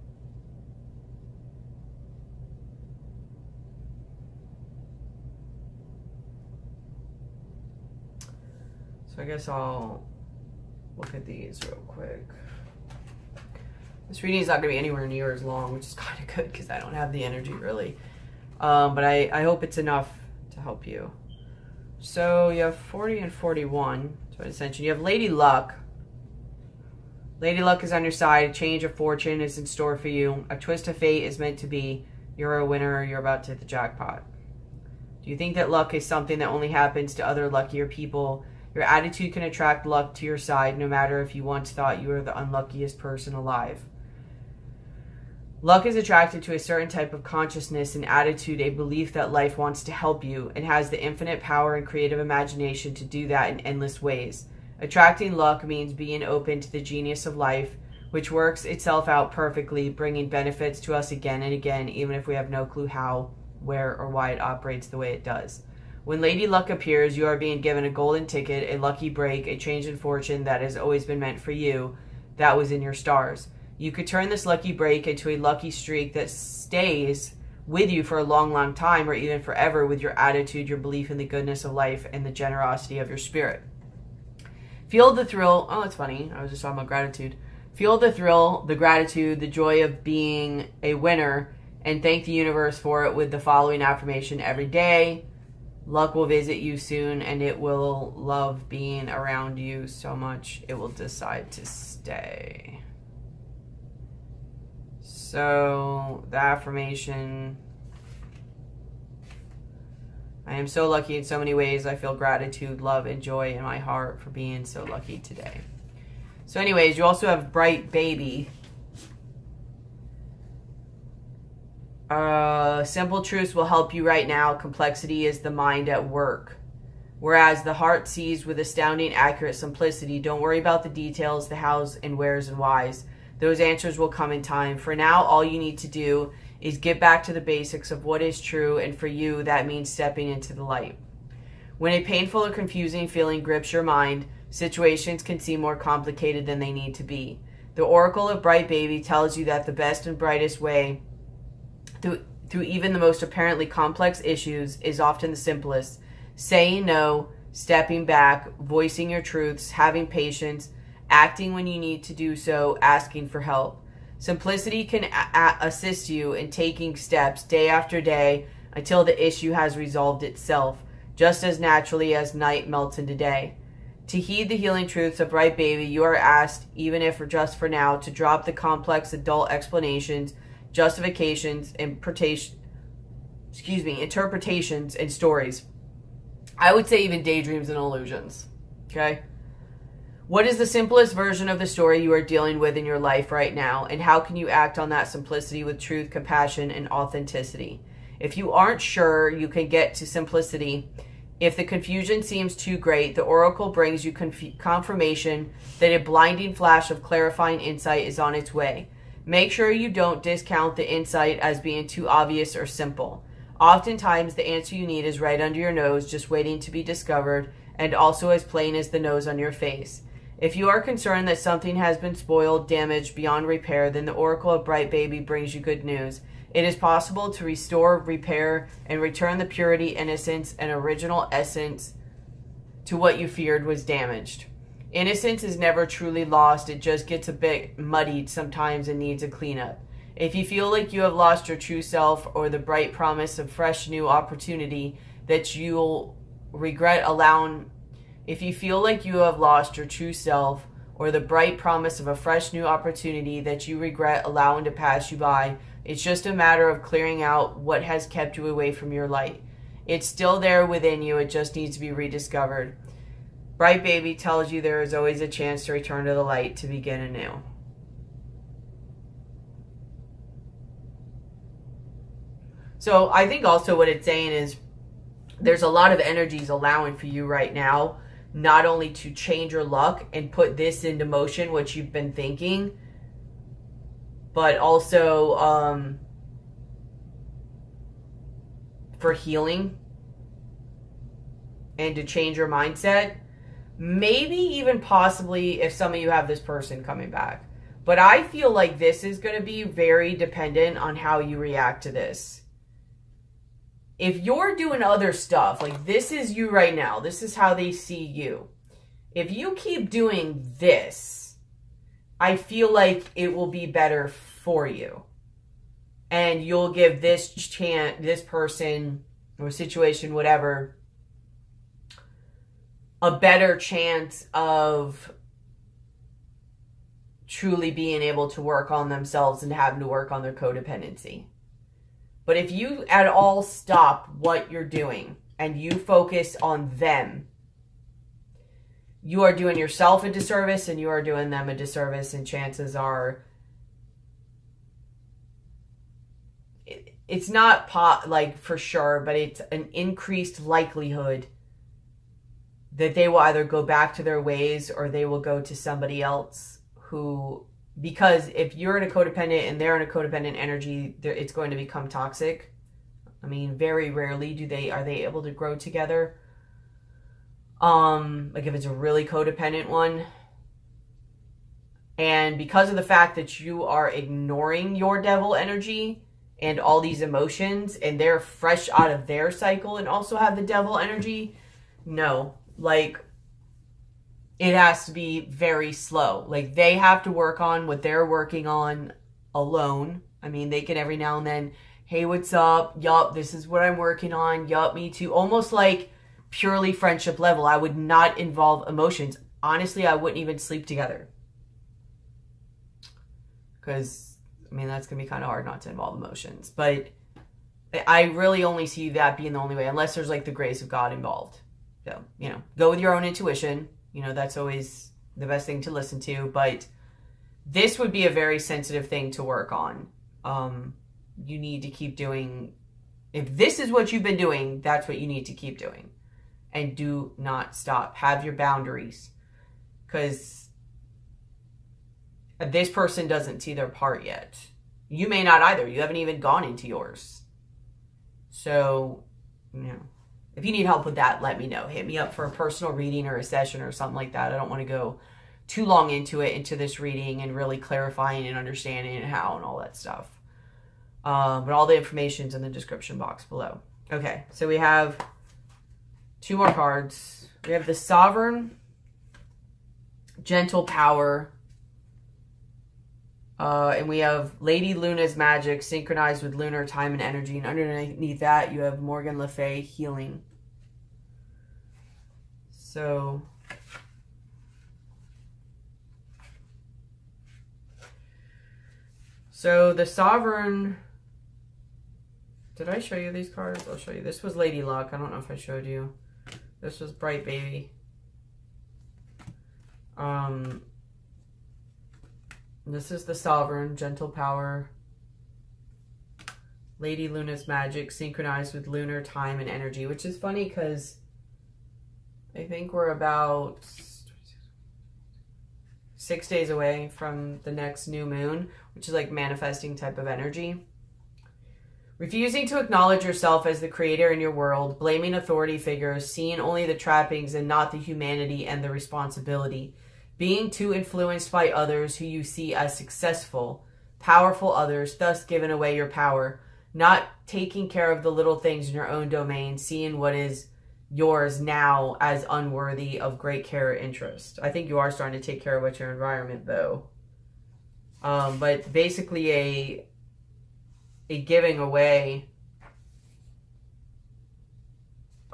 A: I guess I'll look at these real quick. This reading is not going to be anywhere near as long, which is kind of good because I don't have the energy really. But I hope it's enough to help you. So you have 40 and 41. So essentially you have Lady Luck. Lady Luck is on your side. A change of fortune is in store for you. A twist of fate is meant to be. You're a winner. You're about to hit the jackpot. Do you think that luck is something that only happens to other luckier people? Your attitude can attract luck to your side, no matter if you once thought you were the unluckiest person alive. Luck is attracted to a certain type of consciousness and attitude, a belief that life wants to help you and has the infinite power and creative imagination to do that in endless ways. Attracting luck means being open to the genius of life, which works itself out perfectly, bringing benefits to us again and again, even if we have no clue how, where, or why it operates the way it does. When Lady Luck appears, you are being given a golden ticket, a lucky break, a change in fortune that has always been meant for you, that was in your stars. You could turn this lucky break into a lucky streak that stays with you for a long, long time, or even forever, with your attitude, your belief in the goodness of life, and the generosity of your spirit. Feel the thrill. Oh, that's funny. I was just talking about gratitude. Feel the thrill, the gratitude, the joy of being a winner And thank the universe for it with the following affirmation every day. Luck will visit you soon, and it will love being around you so much it will decide to stay. So the affirmation: I am so lucky in so many ways. I feel gratitude, love, and joy in my heart for being so lucky today. So anyways, you also have Bright Baby. Simple truths will help you right now. Complexity is the mind at work. Whereas the heart sees with astounding accurate simplicity. Don't worry about the details, the hows and wheres and whys. Those answers will come in time. For now, all you need to do is get back to the basics of what is true, and for you, that means stepping into the light. When a painful or confusing feeling grips your mind, situations can seem more complicated than they need to be. The Oracle of Bright Baby tells you that the best and brightest way through even the most apparently complex issues is often the simplest. Saying no, stepping back, voicing your truths, having patience, acting when you need to do so, asking for help. Simplicity can assist you in taking steps day after day until the issue has resolved itself, just as naturally as night melts into day. To heed the healing truths of Bright Baby, you are asked, even if just for now, to drop the complex adult explanations, justifications, interpretations, and stories. I would say even daydreams and illusions. Okay? What is the simplest version of the story you are dealing with in your life right now, and how can you act on that simplicity with truth, compassion, and authenticity? If you aren't sure you can get to simplicity, if the confusion seems too great, the Oracle brings you confirmation that a blinding flash of clarifying insight is on its way. Make sure you don't discount the insight as being too obvious or simple. Oftentimes, the answer you need is right under your nose, just waiting to be discovered, and also as plain as the nose on your face. If you are concerned that something has been spoiled, damaged, beyond repair, then the Oracle of Bright Baby brings you good news. It is possible to restore, repair, and return the purity, innocence, and original essence to what you feared was damaged. Innocence is never truly lost. It just gets a bit muddied sometimes and needs a cleanup. If you feel like you have lost your true self or the bright promise of fresh new opportunity that you'll regret allowing, if you feel like you have lost your true self or the bright promise of a fresh new opportunity that you regret allowing to pass you by, it's just a matter of clearing out what has kept you away from your light. It's still there within you. It just needs to be rediscovered. Bright Baby tells you there is always a chance to return to the light, to begin anew. So I think also what it's saying is there's a lot of energies allowing for you right now, not only to change your luck and put this into motion, what you've been thinking, but also for healing and to change your mindset. Maybe even possibly if some of you have this person coming back. But I feel like this is going to be very dependent on how you react to this. If you're doing other stuff, like this is you right now, this is how they see you. If you keep doing this, I feel like it will be better for you. And you'll give this chance, this person or situation, whatever, a better chance of truly being able to work on themselves and having to work on their codependency. But if you at all stop what you're doing and you focus on them, you are doing yourself a disservice and you are doing them a disservice, and chances are it's not like for sure, but it's an increased likelihood that they will either go back to their ways or they will go to somebody else who, because if you're in a codependent and they're in a codependent energy, it's going to become toxic. I mean, very rarely are they able to grow together. Like if it's a really codependent one. And because of the fact that you are ignoring your devil energy and all these emotions, and they're fresh out of their cycle and also have the devil energy, no. Like, it has to be very slow. Like, they have to work on what they're working on alone. I mean, they can every now and then hey, what's up? Yup, this is what I'm working on. Yup, me too. Almost like purely friendship level. I would not involve emotions. Honestly, I wouldn't even sleep together. Because, I mean, that's going to be kind of hard not to involve emotions. But I really only see that being the only way, unless there's like the grace of God involved. So, you know, go with your own intuition. You know, that's always the best thing to listen to. But this would be a very sensitive thing to work on. You need to keep doing, if this is what you've been doing, that's what you need to keep doing. And do not stop. Have your boundaries. Because this person doesn't see their part yet. You may not either. You haven't even gone into yours. So, you know, if you need help with that, let me know. Hit me up for a personal reading or a session or something like that. I don't want to go too long into this reading and really clarifying and understanding and how and all that stuff. But all the information's in the description box below. Okay, so we have 2 more cards. We have the Sovereign, Gentle Power, and we have Lady Luna's Magic, synchronized with lunar time and energy. And underneath that, you have Morgan Le Fay, Healing. So the Sovereign, did I show you these cards? I'll show you. This was Lady Luck. I don't know if I showed you. This was Bright Baby. This is the Sovereign, Gentle Power, Lady Luna's Magic, synchronized with lunar time and energy, which is funny because I think we're about 6 days away from the next new moon, which is like manifesting type of energy. Refusing to acknowledge yourself as the creator in your world, blaming authority figures, seeing only the trappings and not the humanity and the responsibility. Being too influenced by others who you see as successful, powerful others, thus giving away your power. Not taking care of the little things in your own domain, seeing what is yours now as unworthy of great care or interest. I think you are starting to take care of your environment, though. But basically a giving away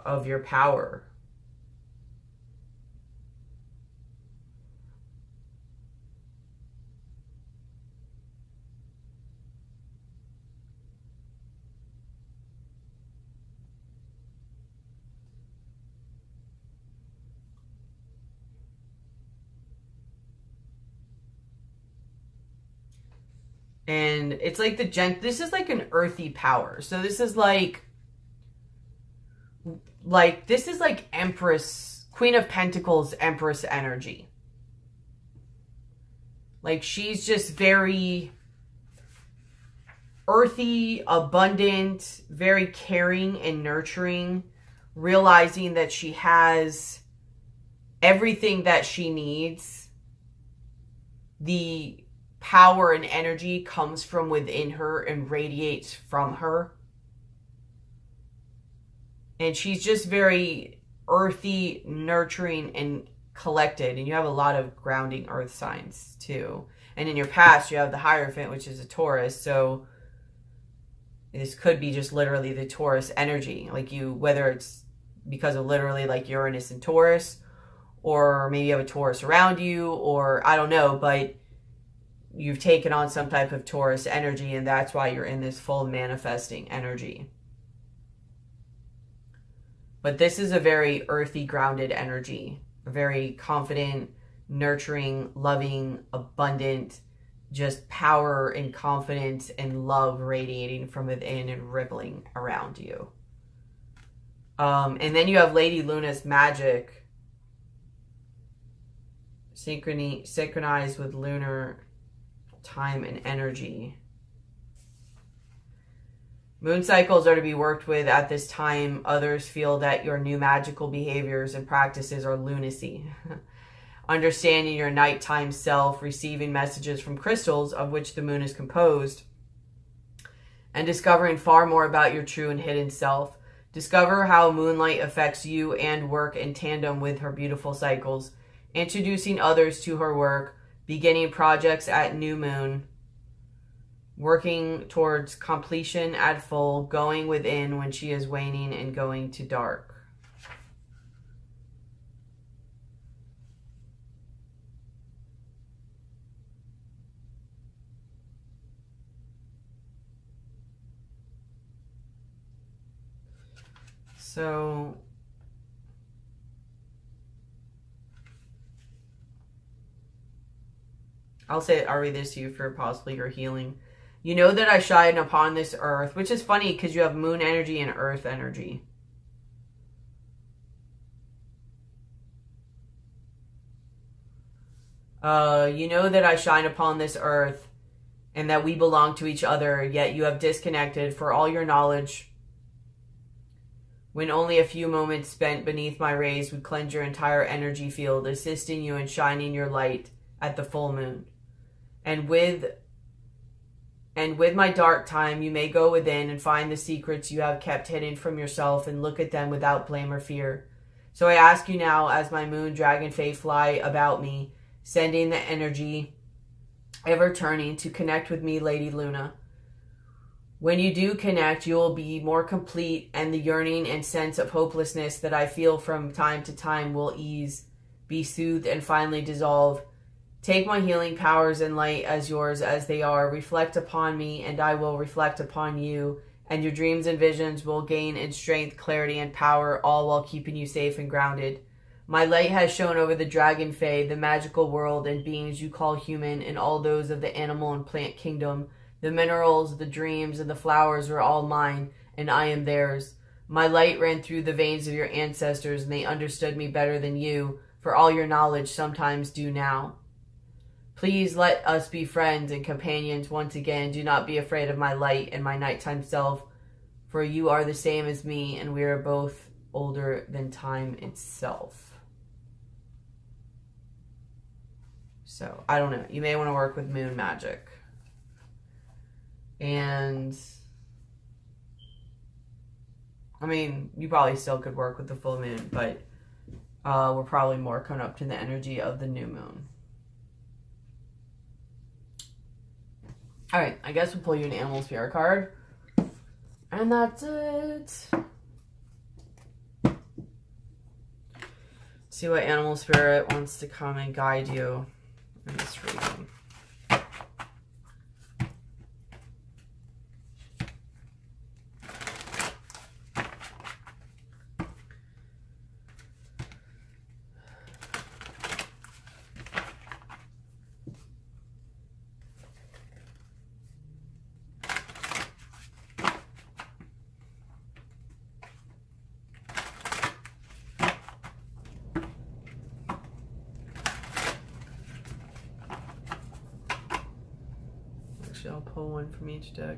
A: of your power. And it's like this is like an earthy power. So this is like this is like Empress, Queen of Pentacles, Empress energy. Like she's just very earthy, abundant, very caring and nurturing, realizing that she has everything that she needs. The power and energy comes from within her and radiates from her. And she's just very earthy, nurturing, and collected. And you have a lot of grounding earth signs too. And in your past, you have the Hierophant, which is a Taurus. So this could be just literally the Taurus energy. Like you, whether it's because of literally like Uranus and Taurus, or maybe you have a Taurus around you, or I don't know, but you've taken on some type of Taurus energy, and that's why you're in this full manifesting energy. But this is a very earthy, grounded energy. A very confident, nurturing, loving, abundant, just power and confidence and love radiating from within and rippling around you. And then you have Lady Luna's Magic, synchronized with lunar time and energy. Moon cycles are to be worked with at this time. Others feel that your new magical behaviors and practices are lunacy. Understanding your nighttime self, receiving messages from crystals of which the moon is composed, and discovering far more about your true and hidden self. Discover how moonlight affects you and work in tandem with her beautiful cycles. Introducing others to her work, beginning projects at new moon. working towards completion at full, going within when she is waning and going to dark. So I'll read this to you for possibly your healing. You know that I shine upon this earth, which is funny because you have moon energy and earth energy. You know that I shine upon this earth and that we belong to each other, yet you have disconnected for all your knowledge. When only a few moments spent beneath my rays would cleanse your entire energy field, assisting you in shining your light at the full moon. And with my dark time, you may go within and find the secrets you have kept hidden from yourself and look at them without blame or fear. So I ask you now, as my moon dragon fae fly about me, sending the energy ever turning to connect with me, Lady Luna. When you do connect, you will be more complete, and the yearning and sense of hopelessness that I feel from time to time will ease, be soothed, and finally dissolve. Take my healing powers and light as yours as they are. Reflect upon me, and I will reflect upon you, and your dreams and visions will gain in strength, clarity, and power, all while keeping you safe and grounded. My light has shone over the dragon fae, the magical world, and beings you call human, and all those of the animal and plant kingdom. The minerals, the dreams, and the flowers are all mine, and I am theirs. My light ran through the veins of your ancestors, and they understood me better than you, for all your knowledge sometimes do now. Please let us be friends and companions once again. Do not be afraid of my light and my nighttime self, for you are the same as me, and we are both older than time itself. So, I don't know. You may want to work with moon magic. And, I mean, you probably still could work with the full moon, but we're probably more coming up to the energy of the new moon. All right, I guess we'll pull you an animal spirit card. And that's it. See what animal spirit wants to come and guide you in this reading. I'll pull one from each deck.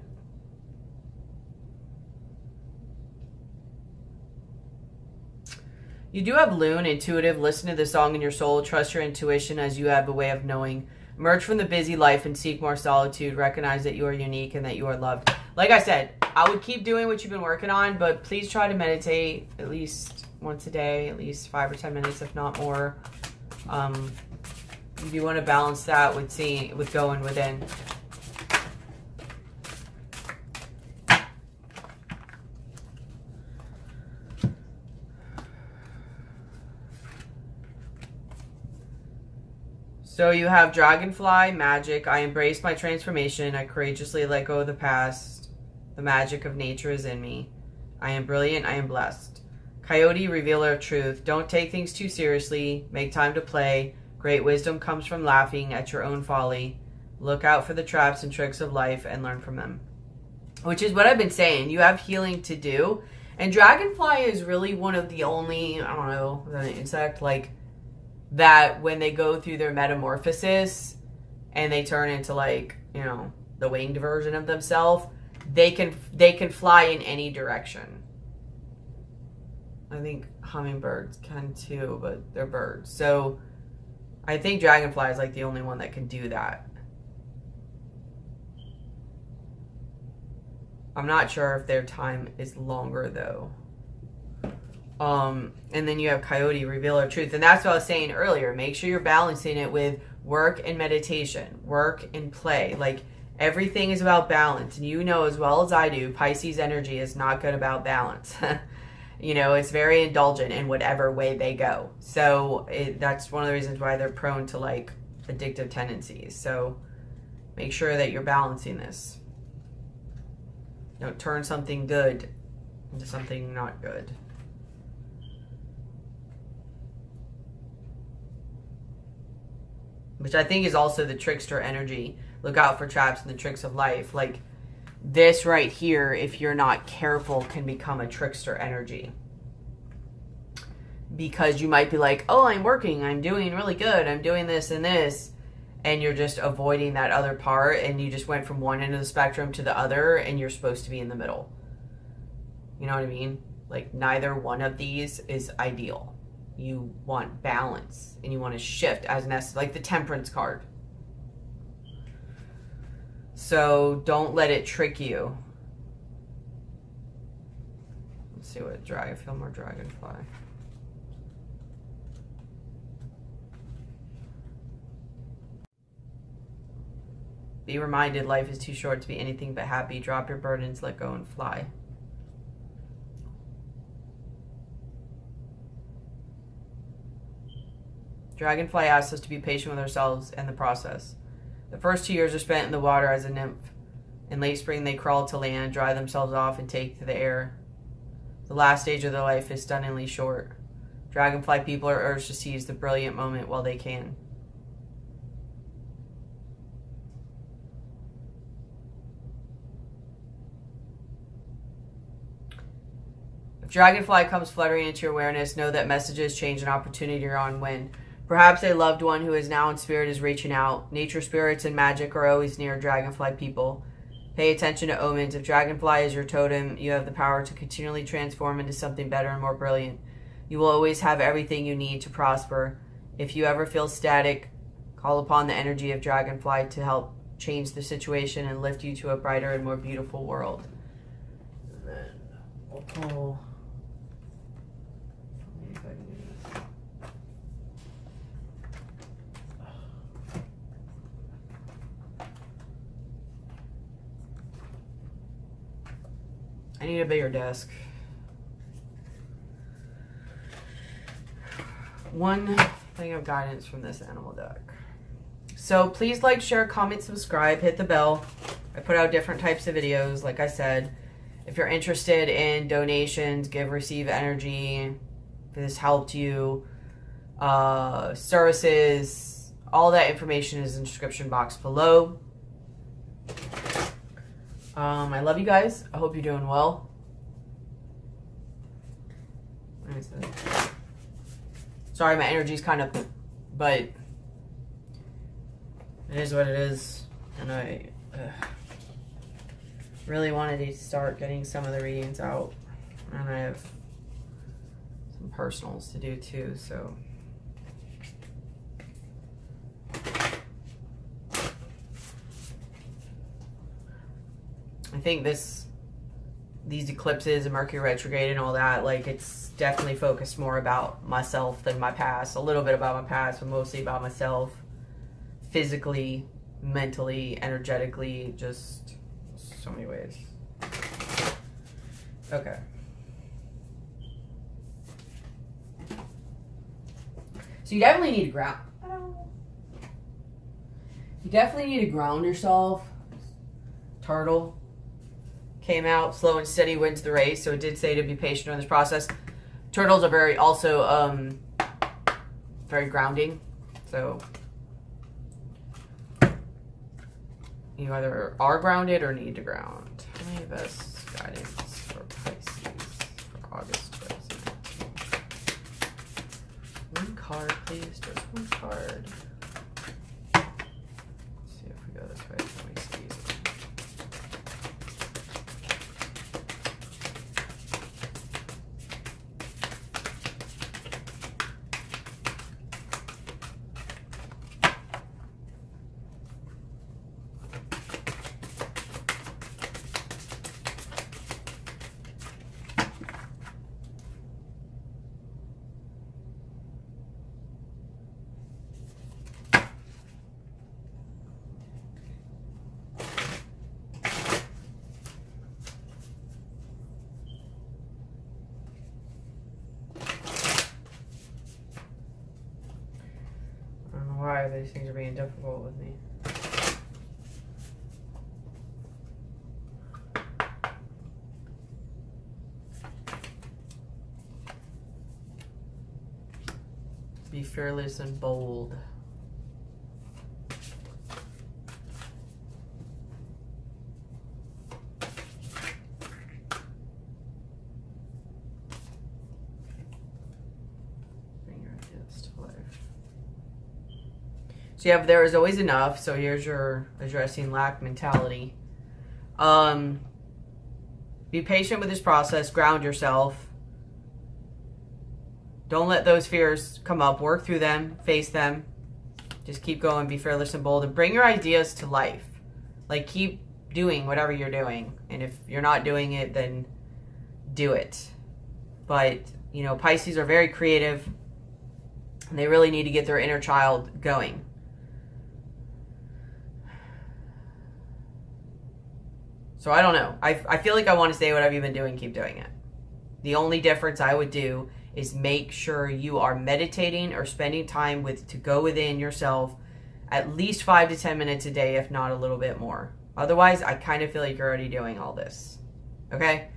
A: You do have Loon, intuitive, listen to the song in your soul, trust your intuition as you have a way of knowing. Emerge from the busy life and seek more solitude. Recognize that you are unique and that you are loved. Like I said, I would keep doing what you've been working on, but please try to meditate at least once a day, at least 5 or 10 minutes, if not more. If you want to balance that with going within. So you have Dragonfly Magic. I embrace my transformation. I courageously let go of the past. The magic of nature is in me. I am brilliant. I am blessed. Coyote, revealer of truth. Don't take things too seriously. Make time to play. Great wisdom comes from laughing at your own folly. Look out for the traps and tricks of life and learn from them. Which is what I've been saying. You have healing to do. And Dragonfly is really one of the only, I don't know, the insect, like, that when they go through their metamorphosis and they turn into, like, you know, the winged version of themselves, they can fly in any direction. I think hummingbirds can too, but they're birds. So I think Dragonfly is like the only one that can do that. I'm not sure if their time is longer though. And then you have Coyote, revealer of truth. And that's what I was saying earlier. Make sure you're balancing it with work and meditation, work and play. Like, Everything is about balance. And you know as well as I do, Pisces energy is not good about balance. You know, it's very indulgent in whatever way they go. So that's one of the reasons why they're prone to like addictive tendencies. So make sure that you're balancing this. Don't turn something good into something not good. Which I think is also the trickster energy. Look out for traps and the tricks of life. Like this right here, if you're not careful, can become a trickster energy. Because you might be like, oh, I'm working, I'm doing really good, I'm doing this and this. And you're just avoiding that other part, and you just went from one end of the spectrum to the other, and you're supposed to be in the middle. You know what I mean? Like neither one of these is ideal. You want balance, and you want to shift as necessary, like the Temperance card. So don't let it trick you. Let's see what I feel more Dragonfly. Be reminded life is too short to be anything but happy. Drop your burdens, let go and fly. Dragonfly asks us to be patient with ourselves and the process. The first 2 years are spent in the water as a nymph. In late spring, they crawl to land, dry themselves off, and take to the air. The last stage of their life is stunningly short. Dragonfly people are urged to seize the brilliant moment while they can. If Dragonfly comes fluttering into your awareness, know that messages, change, and opportunity are on when. Perhaps a loved one who is now in spirit is reaching out. Nature spirits and magic are always near Dragonfly people. Pay attention to omens. If Dragonfly is your totem, you have the power to continually transform into something better and more brilliant. You will always have everything you need to prosper. If you ever feel static, call upon the energy of Dragonfly to help change the situation and lift you to a brighter and more beautiful world. And then we'll pull... I need a bigger desk. One thing of guidance from this animal deck. So please like, share, comment, subscribe, hit the bell. I put out different types of videos, like I said. If you're interested in donations, give, receive energy, if this helped you, services, all that information is in the description box below. I love you guys. I hope you're doing well. Sorry, my energy's kind of, but it is what it is. And I really wanted to start getting some of the readings out. And I have some personals to do too, so... I think these eclipses and Mercury retrograde and all that, like, it's definitely focused more about myself than my past. A little bit about my past, but mostly about myself. Physically, mentally, energetically, just so many ways. Okay. So you definitely need to ground. You definitely need to ground yourself. Turtle came out, slow and steady wins the race. So it did say to be patient in this process. Turtles are very also very grounding. So you either are grounded or need to ground. My best guidance for Pisces for August 2019. One card, please. Just one card. Let's see if we go this way. Let me see. these things are being difficult with me. Be fearless and bold. Bring your ideas to life. So you have there is always enough. So here's your addressing lack mentality. Be patient with this process. Ground yourself. Don't let those fears come up. Work through them. Face them. Just keep going. Be fearless and bold. And bring your ideas to life. Like, keep doing whatever you're doing. And if you're not doing it, then do it. But, you know, Pisces are very creative. And they really need to get their inner child going. So I don't know. I feel like I want to say whatever you've been doing, keep doing it. The only difference I would do is make sure you are meditating or spending time to go within yourself at least 5 to 10 minutes a day, if not a little bit more. Otherwise, I kind of feel like you're already doing all this. Okay?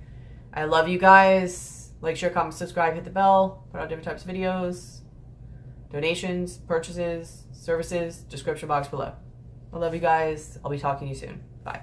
A: I love you guys. Like, share, comment, subscribe, hit the bell. Put out different types of videos. Donations, purchases, services, description box below. I love you guys. I'll be talking to you soon. Bye.